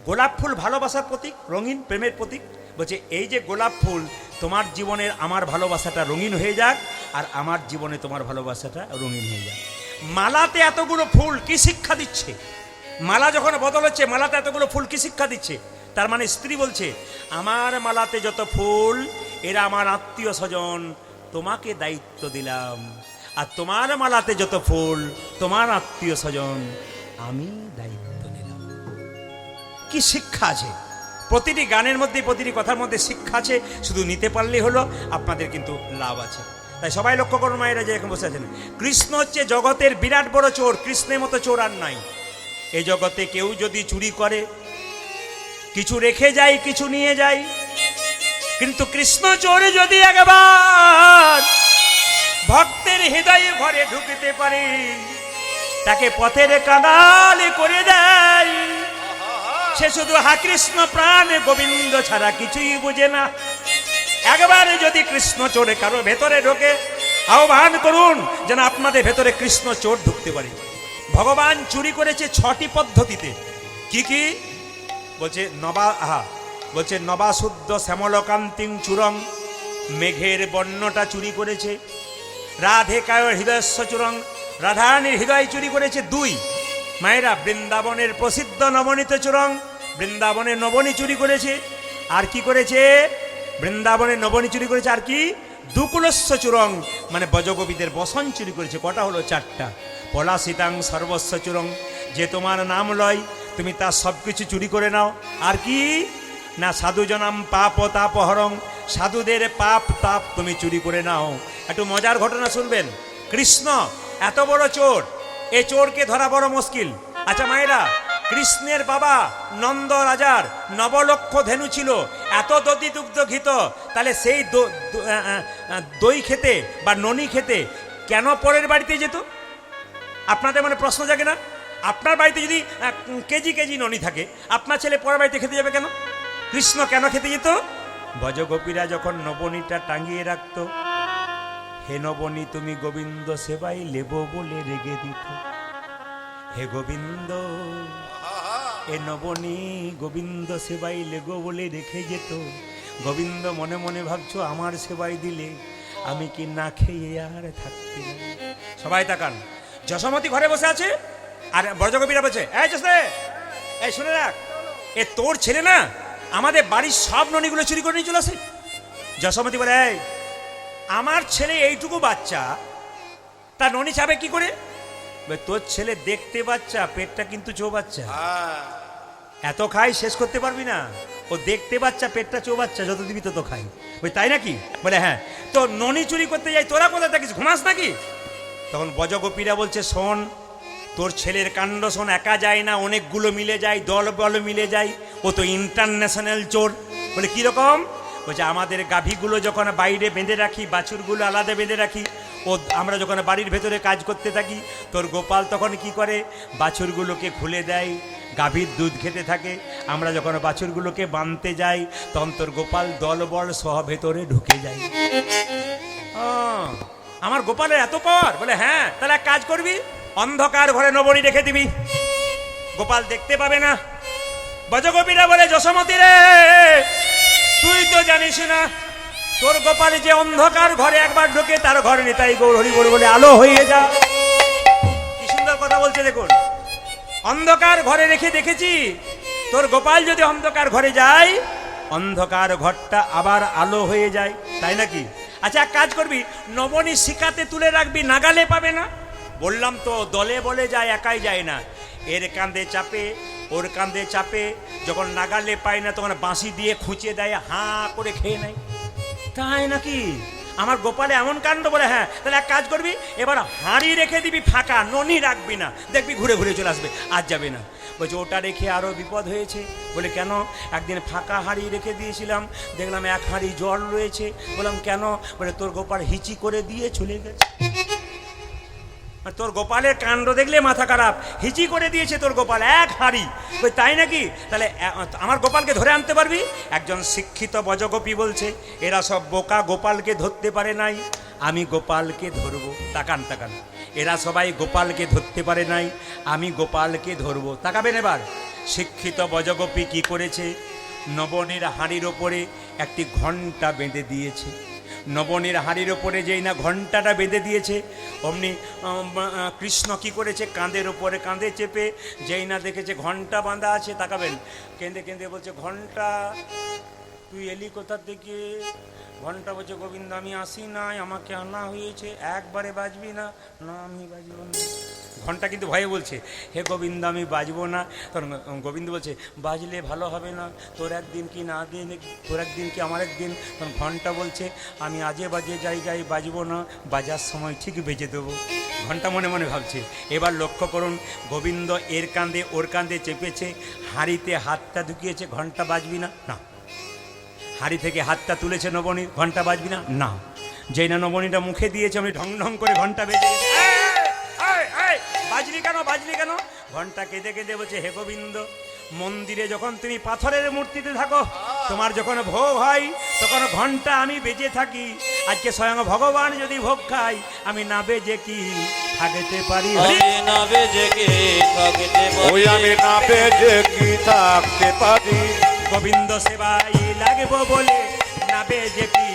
গোলাপ ফুল ভালোবাসার প্রতীক, রঙিন প্রেমের প্রতীক। বলছে এই যে গোলাপ ফুল, তোমার জীবনের আমার ভালোবাসাটা রঙিন হয়ে যাক, আর আমার জীবনে তোমার ভালোবাসাটা রঙিন হয়ে যাক। মালাতে এতগুলো ফুল কি শিক্ষা দিচ্ছে? মালা যখন বদল হচ্ছে, মালাতে এতগুলো ফুল কি শিক্ষা দিচ্ছে? তার মানে স্ত্রী বলছে আমার মালাতে যত ফুল, এরা আমার আত্মীয় স্বজন, তোমাকে দায়িত্ব দিলাম। আর তোমার মালাতে যত ফুল, তোমার আত্মীয় স্বজন, আমি দায়িত্ব নিলাম। কি শিক্ষা আছে প্রতিটি গানের মধ্যে, প্রতিটি কথার মধ্যে শিক্ষা আছে। শুধু নিতে পারলেই হলো, আপনাদের কিন্তু লাভ আছে। তাই সবাই লক্ষ্য করুন মায়েরা, যে এখন বসে আছেন, কৃষ্ণ হচ্ছে জগতের বিরাট বড় চোর। কৃষ্ণের মতো চোর আর নাই এই জগতে। কেউ যদি চুরি করে, কিছু রেখে যায়, কিছু নিয়ে যায়, কিন্তু কৃষ্ণ চোরে যদি একবার ভক্তের হৃদয়ে ঘরে ঢুকতে পারে, তাকে পথের কাঙাল করে দেয়। সে শুধু হা কৃষ্ণ প্রাণ গোবিন্দ ছাড়া কিছুই বুঝে না। একবার যদি কৃষ্ণ চোরে কারো ভেতরে ঢোকে, আহ্বান করুন যেন আপনাদের ভেতরে কৃষ্ণ চোর ঢুকতে পারে। ভগবান চুরি করেছে 6টি পদ্ধতিতে। কি কি বলছে? বলছে নবাশুদ্ধ শ্যামলকান্তিং চুরং, মেঘের বর্ণটা চুরি করেছে। রাধে কায় হৃদয়স্ব চুরং, রাধারানীর হৃদয় চুরি করেছে। 2 মায়েরা, বৃন্দাবনের প্রসিদ্ধ নবনীত চুরং, বৃন্দাবনের নবনী চুরি করেছে। আর কি করেছে? বৃন্দাবনের নবনী চুরি করেছে। আর কি? দুকুলস্ব চুরং, মানে বজগোপীদের বসন চুরি করেছে। কটা হলো? 4টা। পলাশিতাং সর্বস্ব চুরং, যে তোমার নাম লয় তুমি তার সব কিছু চুরি করে নাও। আর কি না সাধু জনাম পাপ ও তাপ হরং, সাধুদের পাপ তাপ তুমি চুরি করে নাও। একটু মজার ঘটনা শুনবেন। কৃষ্ণ এত বড় চোর, এ চোরকে ধরা বড় মুশকিল। আচ্ছা মায়েরা, কৃষ্ণের বাবা নন্দ রাজার নবলক্ষ ধেনু ছিল, এত দধি দুগ্ধ ঘিত, তাহলে সেই দই খেতে বা ননি খেতে কেন পরের বাড়িতে যেত? আপনাদের মানে প্রশ্ন জাগে না? আপনার বাড়িতে যদি কেজি কেজি ননি থাকে, আপনার ছেলে পরের বাড়িতে খেতে যাবে কেন? কৃষ্ণ কেন খেতে যেত? ব্রজগোপীরা যখন নবনীটা টাঙিয়ে রাখত, হে নবনী তুমি গোবিন্দ সেবাই লেবো বলে রেগে দিত। হে গোবিন্দ, এ নবনী গোবিন্দ সেবাই লেগো বলে রেখে যেত। গোবিন্দ মনে মনে ভাবছো আমার সেবাই দিলে আমি কি না খেয়ে আর থাকতে না। সবাই তাকান, যশোমতী ঘরে বসে আছে আর ব্রজগোপীরা বলছে, এই যশোদে, এই শুনে রাখ, এ তোর ছেলে না আমাদের বাড়ির সব ননিগুলো চুরি করে নিয়ে চলে আসে। যশোমতী বলে, এই আমার ছেলে এইটুকু বাচ্চা, তার ননি চাবে কি করে? তোর ছেলে দেখতে বাচ্চা, পেটটা কিন্তু চৌবাচ্চা। এত খাই শেষ করতে পারবি না। ও দেখতে বাচ্চা, পেটটা চৌবাচ্চা, যত দিবি তত খাই। ওই তাই নাকি? বলে হ্যাঁ। তো ননি চুরি করতে যাই, তোরা কোথায় থাকিস, ঘুমাস নাকি? তখন ব্রজগোপীরা বলছে, শোন তোর ছেলের কাণ্ড শোন, একা যায় না, অনেকগুলো মিলে যায়, দল বল মিলে যায়, ও তো ইন্টারন্যাশনাল চোর। বলে কীরকম? বলছে আমাদের গাভীগুলো যখন বাইরে বেঁধে রাখি, বাছুরগুলো আলাদা বেঁধে রাখি, ও আমরা যখন বাড়ির ভেতরে কাজ করতে থাকি, তোর গোপাল তখন কি করে, বাছুরগুলোকে খুলে দেয়, গাভীর দুধ খেতে থাকে। আমরা যখন বাছুরগুলোকে বাঁধতে যাই, তখন তোর গোপাল দলবল সহ ভেতরে ঢুকে যায়। আমার গোপালের এত পাওয়ার? বলে হ্যাঁ। তাহলে এক কাজ করবি, অন্ধকার ঘরে নবনী রেখে দিবি, গোপাল দেখতে পাবে না। ব্রজগোপীরা বলে, যশোমতী রে, তুই তো জানিস না তোর গোপাল যে অন্ধকার ঘরে একবার ঢোকে, তার ঘরে নিতাই গৌর হরি বলে বলে আলো হয়ে যা। কি সুন্দর কথা বলছে দেখুন। অন্ধকার ঘরে রেখে দেখেছি, তোর গোপাল যদি অন্ধকার ঘরে যায়, অন্ধকার ঘরটা আবার আলো হয়ে যায়, তাই নাকি? আচ্ছা এক কাজ করবি, নবনী শিকাতে তুলে রাখবি, নাগালে পাবে না। বললাম তো দলে বলে যায়, একাই যায় না। এর কাঁধে চাপে, ওর কাঁধে চাপে, যখন নাগালে পায় না তখন বাঁশি দিয়ে খুঁচে দেয়, হাঁ করে খেয়ে নেয়, তাই নাকি? আমার গোপালে এমন কাণ্ড। বলে হ্যাঁ। তাহলে এক কাজ করবি, এবার হাঁড়ি রেখে দিবি ফাঁকা, ননি রাখবি না, দেখবি ঘুরে ঘুরে চলে আসবে, আজ যাবে না। বলছে ওটা রেখে আরও বিপদ হয়েছে। বলে কেন? একদিন ফাঁকা হাঁড়ি রেখে দিয়েছিলাম, দেখলাম এক হাঁড়ি জল রয়েছে। বললাম কেন? বলে তোর গোপাল হিচি করে দিয়ে চলে গেছে। তোর গোপালের কাণ্ড দেখলে মাথা খারাপ, হিচি করে দিয়েছে তোর গোপাল এক হাঁড়ি। ওই তাই নাকি? তাহলে আমার গোপালকে ধরে আনতে পারবি? একজন শিক্ষিত ব্রজগোপী বলছে, এরা সব বোকা, গোপালকে ধরতে পারে নাই, আমি গোপালকে ধরবো। তাকান তাকান, এরা সবাই গোপালকে ধরতে পারে নাই, আমি গোপালকে ধরবো। তাকাবেন এবার। শিক্ষিত ব্রজগোপী কি করেছে? নবনীর হাঁড়ির ওপরে একটি ঘণ্টা বেঁধে দিয়েছে। নবনীর হাঁড়ির ওপরে যেই না ঘণ্টাটা বেঁধে দিয়েছে, অমনি কৃষ্ণ কি করেছে, কাঁধের ওপরে কাঁধে চেপে যেই না দেখেছে ঘণ্টা বাঁধা আছে, তাকাবেন, কেঁদে কেঁদে বলছে, ঘণ্টা তুই এলি কোথা থেকে? ঘণ্টা বলছে, গোবিন্দ আমি আসি নাই, আমাকে আনা হয়েছে, একবারে বাজবি না? না আমি বাজব না। ঘণ্টা কিন্তু ভয়ে বলছে, হে গোবিন্দ আমি বাজবো না। তখন গোবিন্দ বলছে, বাজলে ভালো হবে না, তোর একদিন কি না দিন, তোর একদিন কি আমার একদিন। তখন ঘণ্টা বলছে, আমি আজে বাজে জায়গায় বাজবো না, বাজার সময় ঠিক বেজে দেবো। ঘণ্টা মনে মনে ভাবছে। এবার লক্ষ্য করুন, গোবিন্দ এর কাঁধে ওর কাঁধে চেপেছে, হাঁড়িতে হাতটা ঢুকিয়েছে, ঘণ্টা বাজবি না? না। হাঁড়ি থেকে হাতটা তুলেছে নবনী, ঘণ্টা বাজবি না? না। যেই না নবনীটা মুখে দিয়েছে, আমি ঢং ঢং করে ঘণ্টা বেজে গেছে। বাজলি কেন, বাজলি কেন? ঘণ্টা কেঁদে কেঁদে বলছে, হে গোবিন্দ, মন্দিরে যখন তুমি পাথরের মূর্তিতে থাকো, তোমার যখন ভোগ হয় তখন ঘণ্টা আমি বেজে থাকি। আজকে স্বয়ং ভগবান যদি ভোগ খাই, আমি না বেজে কি থাকতে পারি? না বেজে কি থাকতে পারি? ওই আমি না বেজে কি থাকতে পারি? গোবিন্দ সেবাই লাগবো বলে না বেজে কি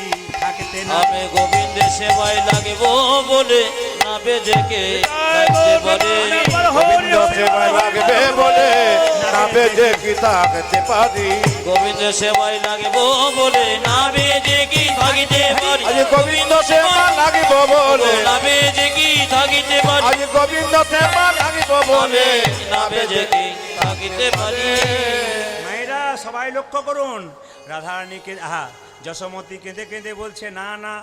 থাকতে না? আমি গোবিন্দের সেবায় লাগিব বলে না বেজে কে থাকতে পারি? গোবিন্দ সেবায় লাগবে বলে না বেজে কি থাকতে পারি? গোবিন্দের সেবায় লাগিব বলে না বেজে কি থাকিতে পারি? আজ গোবিন্দ সেবা লাগিব বলে না বেজে কি থাকিতে পারি? আজ গোবিন্দ সেবা লাগিব যাব বলে না বেজে কি থাকিতে পারি। মায়েরা সবাই লক্ষ্য করুন, রাধারানীকে যশোমতী কেঁদে কেঁদে বলছে, না না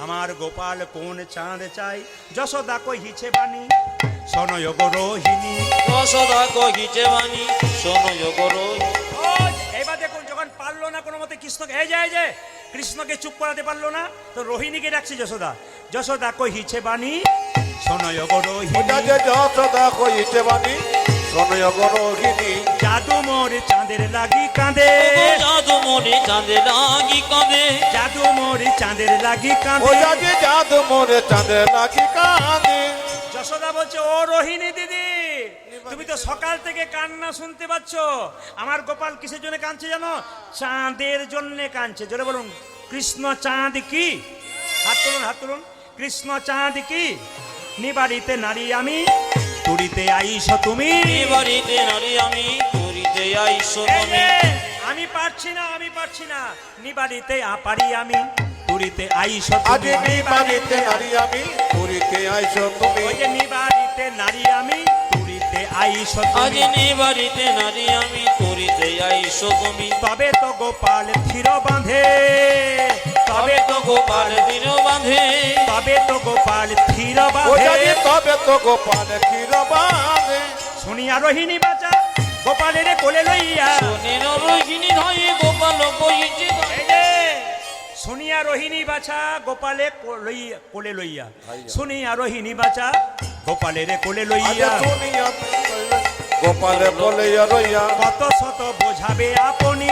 আমার গোপাল কোন চাঁদ চাই, যশোদা কহিছে বাণী শোনয় গো রোহিণী। যশোদা কহিছে বাণী শোনয় গো রোহিণী। এবার দেখুন, যখন পারলো না কোনো মতে কৃষ্ণকে, এই যে কৃষ্ণকে চুপ করাতে পারলো না, তো রোহিণীকে ডাকছে যশোদা, যশোদা কহিছে বাণী শোনয় গো রোহিণী। ওটা যে যশোদা কহিছে বাণী শোনয় গো রোহিণী। জাদু মোর চাঁদের লাগি কাঁদে, জাদু মনে চাঁদে লাগি কাঁদে, জাদু মোর চাঁদের লাগি কাঁদে। ওটা যে জাদু মোরে চাঁদে লাগি কাঁদে। যশোদা বলছে, ও রোহিণী দিদি, তুমি তো সকাল থেকে কান্না শুনতে পাচ্ছ, আমার গোপাল কিসের জন্য কাঁদছে জানো? চাঁদের জন্য কাঁদছে। জোরে বলুন, কৃষ্ণ চাঁদ কি? হাত তুলুন, হাত তুলুন। কৃষ্ণ চাঁদ কি? নিবাড়িতে নারী আমি, তুড়িতে আইস তুমি। বাড়িতে নারী আমি, তুরিতে আইসো এই তুমি। যে, আমি পারছি না, আমি পারছি না, নিবাড়িতে পারি আমি, তুড়িতে আইস আজ তুমি। নিবাড়িতে নারী আমি পুরীতে আইসো তুমি। ওই যে নিবাড়িতে নারী আমি, তুড়িতে আইস আজ তুমি। নে বাড়িতে নারী আমি, তুরিতে আইসো তুমি। তবে তো গোপাল থির বাঁধে, তবে তো গোপাল দিন বাঁধে, তবে তো গোপাল থির ওটা যে বাঁধে। তবে তো গোপাল ক্ষীর বাঁধে। শুনিয়া রোহিণী বাচা গোপালের কোলে লইয়া, শোনেন রোহিণী ধয়ে গোপাল কহিছে এই যে শুনিয়া রোহিণী বাছা গোপালে কোলে লইয়া, শুনিয়া রোহিণী বাচা গোপালের কোলে আজ লইয়া। শুনিয়া গোপালে বলিয়া রইয়া। কত শত বোঝাবে আপনি,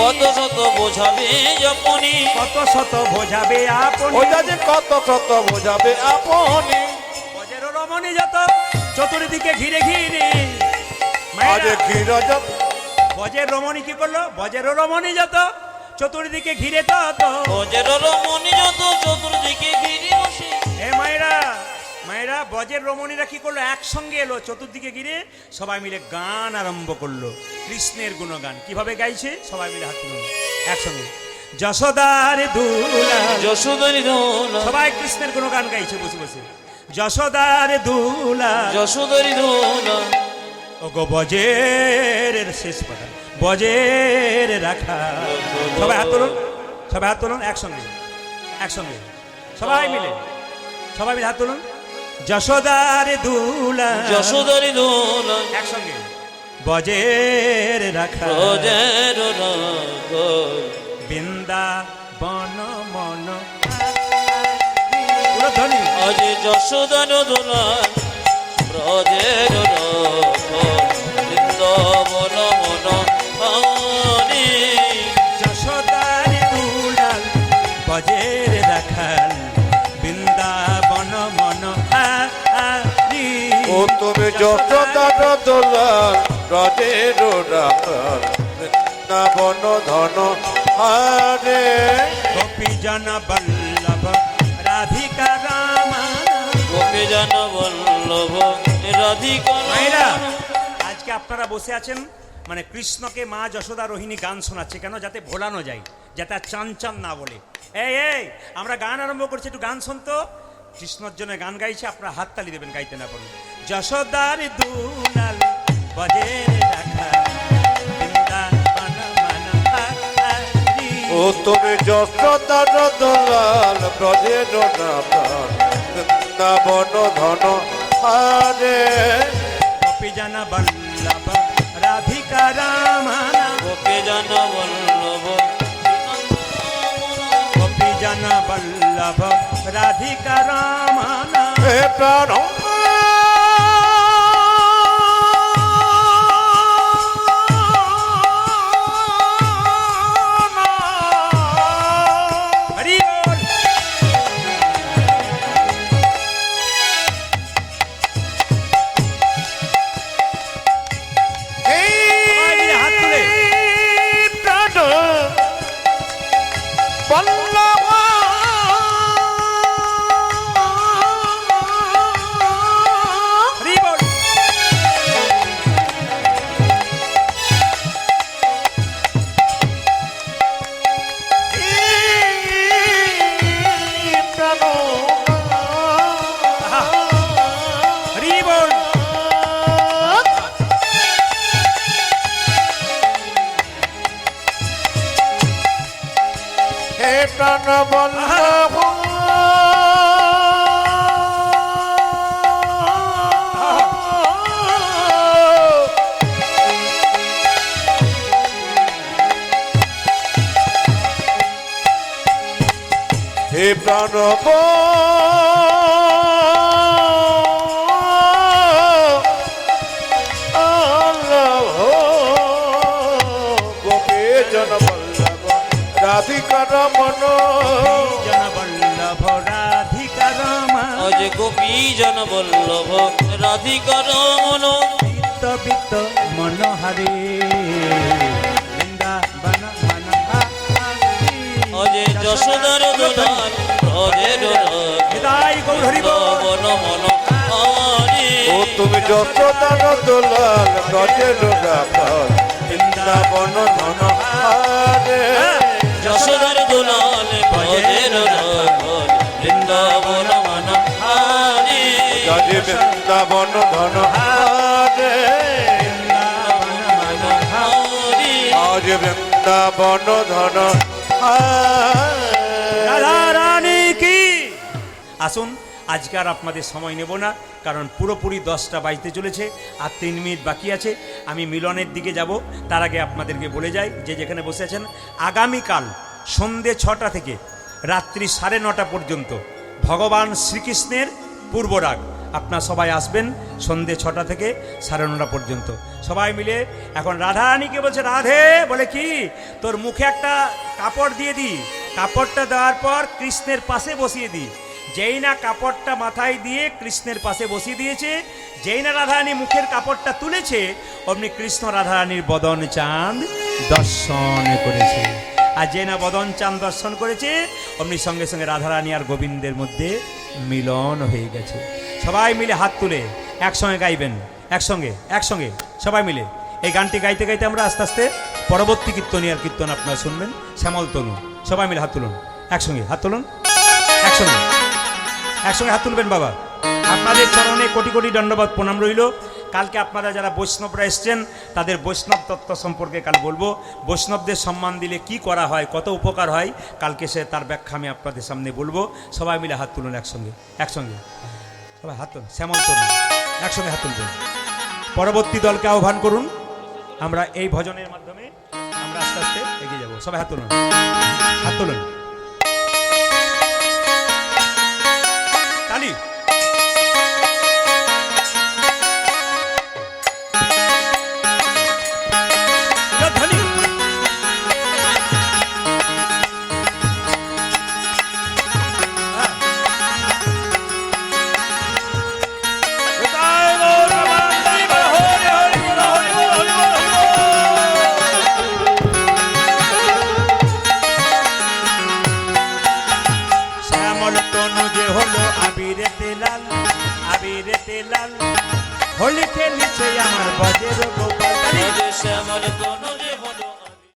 কত শত বোঝাবে যপনি, কত শত বোঝাবে আপনি। ওটা যে কত শত বোঝাবে আপনি। বজের রমণী যত চতুর্দিকে ঘিরে ঘিরে, আজ মায়েরা, ক্ষীর যত বজের রমণী কি করলো? বজের রমণী যত চতুর্দিকে ঘিরে তত। বজের রমণী যত চতুর্দিকে ঘিরে বসে। হে মায়েরা, মায়েরা, বজের রমণীরা কি করলো? একসঙ্গে এলো, চতুর্দিকে ঘিরে সবাই মিলে গান আরম্ভ করলো, কৃষ্ণের গুণগান। কিভাবে গাইছে? সবাই মিলে হাত তুলুন একসঙ্গে। যশোদার দুলা, যশোদারি দোলা, সবাই কৃষ্ণের গুণগান গাইছে বসে বসে। যশোদার দুলা, যশোদারি দোলা, ও গো বজের শেষ কথা, বজের রাখা। সবাই হাত তুলুন, সবাই হাত তুলুন একসঙ্গে, একসঙ্গে সবাই মিলে, সবাই মিলে হাত তুলুন। যশোদার দুলা, যশোদারি দোলা, একসঙ্গে বজের রাখা। ব্রজের রাগ, বৃন্দা বন মন ধ্বনি। আজ যশোদার দোলা, ব্রজের রাগ, বৃন্দাবন মন হানি। যশোদার দুলাল বজের রাখাল, বৃন্দাবন মন হারি। ও তুমি যশোদার দোলাল ব্রজের রাখাল, বৃন্দাবন ধন হারে। গোপী জন বল্লভ রাধিকা রামান। গোপী জন বল্লভ রাধিকা। মায়েরা, আজকে আপনারা বসে আছেন, মানে কৃষ্ণকে মা যশোদা রোহিণী গান শোনাচ্ছে কেন? যাতে ভোলানো যায়, যাতে আর চান চান না বলে। এই এই আমরা গান আরম্ভ করছি, একটু গান শুনতো। কৃষ্ণর জন্য গান গাইছে, আপনারা হাততালি দেবেন গাইতে না পারুন। যশোদার দুলাল বজের রাখা, বৃন্দাবন মন হারি। ও তুমি যশোদার দোলাল ব্রজের রাখাল, বৃন্দাবন ধন হারে। গোপী জন বল্লভ রাধিকা রামানা, গোপী জন বল্লভ, গোপী জন বল্লভ রাধিকা রামানা। হে প্রাণ হরি বল। সবাই মিলে হাত তুলে। প্রাণ বল্লভ প্রাণ বল্লভ হে প্রাণ গোপে জন বল্লভ রাধিকার মন জন বল্লভ রাধিকার ও যে গোপী জন বল্লভ রাধিকার মন বিত্ত বিত্ত মনোহরে বৃন্দাবন মনোহারি ও যে যশোদার দোলাল ব্রজের হৃদয় গৌর হরি বল। বন মন হরি ও তুমি যত দান দোলাল ব্রজের রাখাল বৃন্দাবন ধন হারে যশোদার দোলাল ব্রজের রাখাল বৃন্দাবন মন হরি রাজে বৃন্দাবন ধন হারে হরি আজ বৃন্দাবন ধন হারে রাধা রানী কি আসুন আজকে আর আপনাদের সময় নেব না, কারণ পুরোপুরি 10টা বাজতে চলেছে, আর 3 মিনিট বাকি আছে। আমি মিলনের দিকে যাব, তার আগে আপনাদেরকে বলে যাই যে যেখানে বসে আছেন, আগামীকাল সন্ধে 6টা থেকে রাত্রি 9:30 পর্যন্ত ভগবান শ্রীকৃষ্ণের পূর্বরাগ। আপনারা সবাই আসবেন সন্ধে 6টা থেকে 9:30 পর্যন্ত সবাই মিলে। এখন রাধা রানীকে বলছে, রাধে বলে কি তোর মুখে একটা কাপড় দিয়ে দিই, কাপড়টা দেওয়ার পর কৃষ্ণের পাশে বসিয়ে দিই। যেই না কাপড়টা মাথায় দিয়ে কৃষ্ণের পাশে বসিয়ে দিয়েছে, যেই না রাধারানী মুখের কাপড়টা তুলেছে, অমনি কৃষ্ণ রাধারানীর বদন চাঁদ দর্শন করেছে। আর যে না বদন চাঁদ দর্শন করেছে, অমনি সঙ্গে সঙ্গে রাধারানী আর গোবিন্দের মধ্যে মিলন হয়ে গেছে। সবাই মিলে হাত তুলে একসঙ্গে গাইবেন, একসঙ্গে একসঙ্গে সবাই মিলে এই গানটি গাইতে গাইতে আমরা আস্তে আস্তে পরবর্তী কীর্তন আপনারা শুনবেন। শ্যামল তনু, সবাই মিলে হাত তুলুন, একসঙ্গে হাত তুলুন, একসঙ্গে একসঙ্গে হাত তুলবেন বাবা। আপনাদের চরণে কোটি কোটি দণ্ডবাদ প্রণাম রইল। কালকে আপনারা যারা বৈষ্ণবরা এসছেন তাদের বৈষ্ণব তত্ত্ব সম্পর্কে কাল বলবো। বৈষ্ণবদের সম্মান দিলে কি করা হয়, কত উপকার হয়, কালকে সে তার ব্যাখ্যা আমি আপনাদের সামনে বলবো। সবাই মিলে হাত তুলুন একসঙ্গে, একসঙ্গে সবাই হাত তুলুন, শ্যামল তুলুন, একসঙ্গে হাত তুলবেন। পরবর্তী দলকে আহ্বান করুন। আমরা এই ভজনের মাধ্যমে আমরা আস্তে আস্তে এগিয়ে যাব। সবাই হাত তুলুন, হাত তুলুন, তালি। হোলি খেলিছে আমার বজের গোপাল। শ্যামল তনু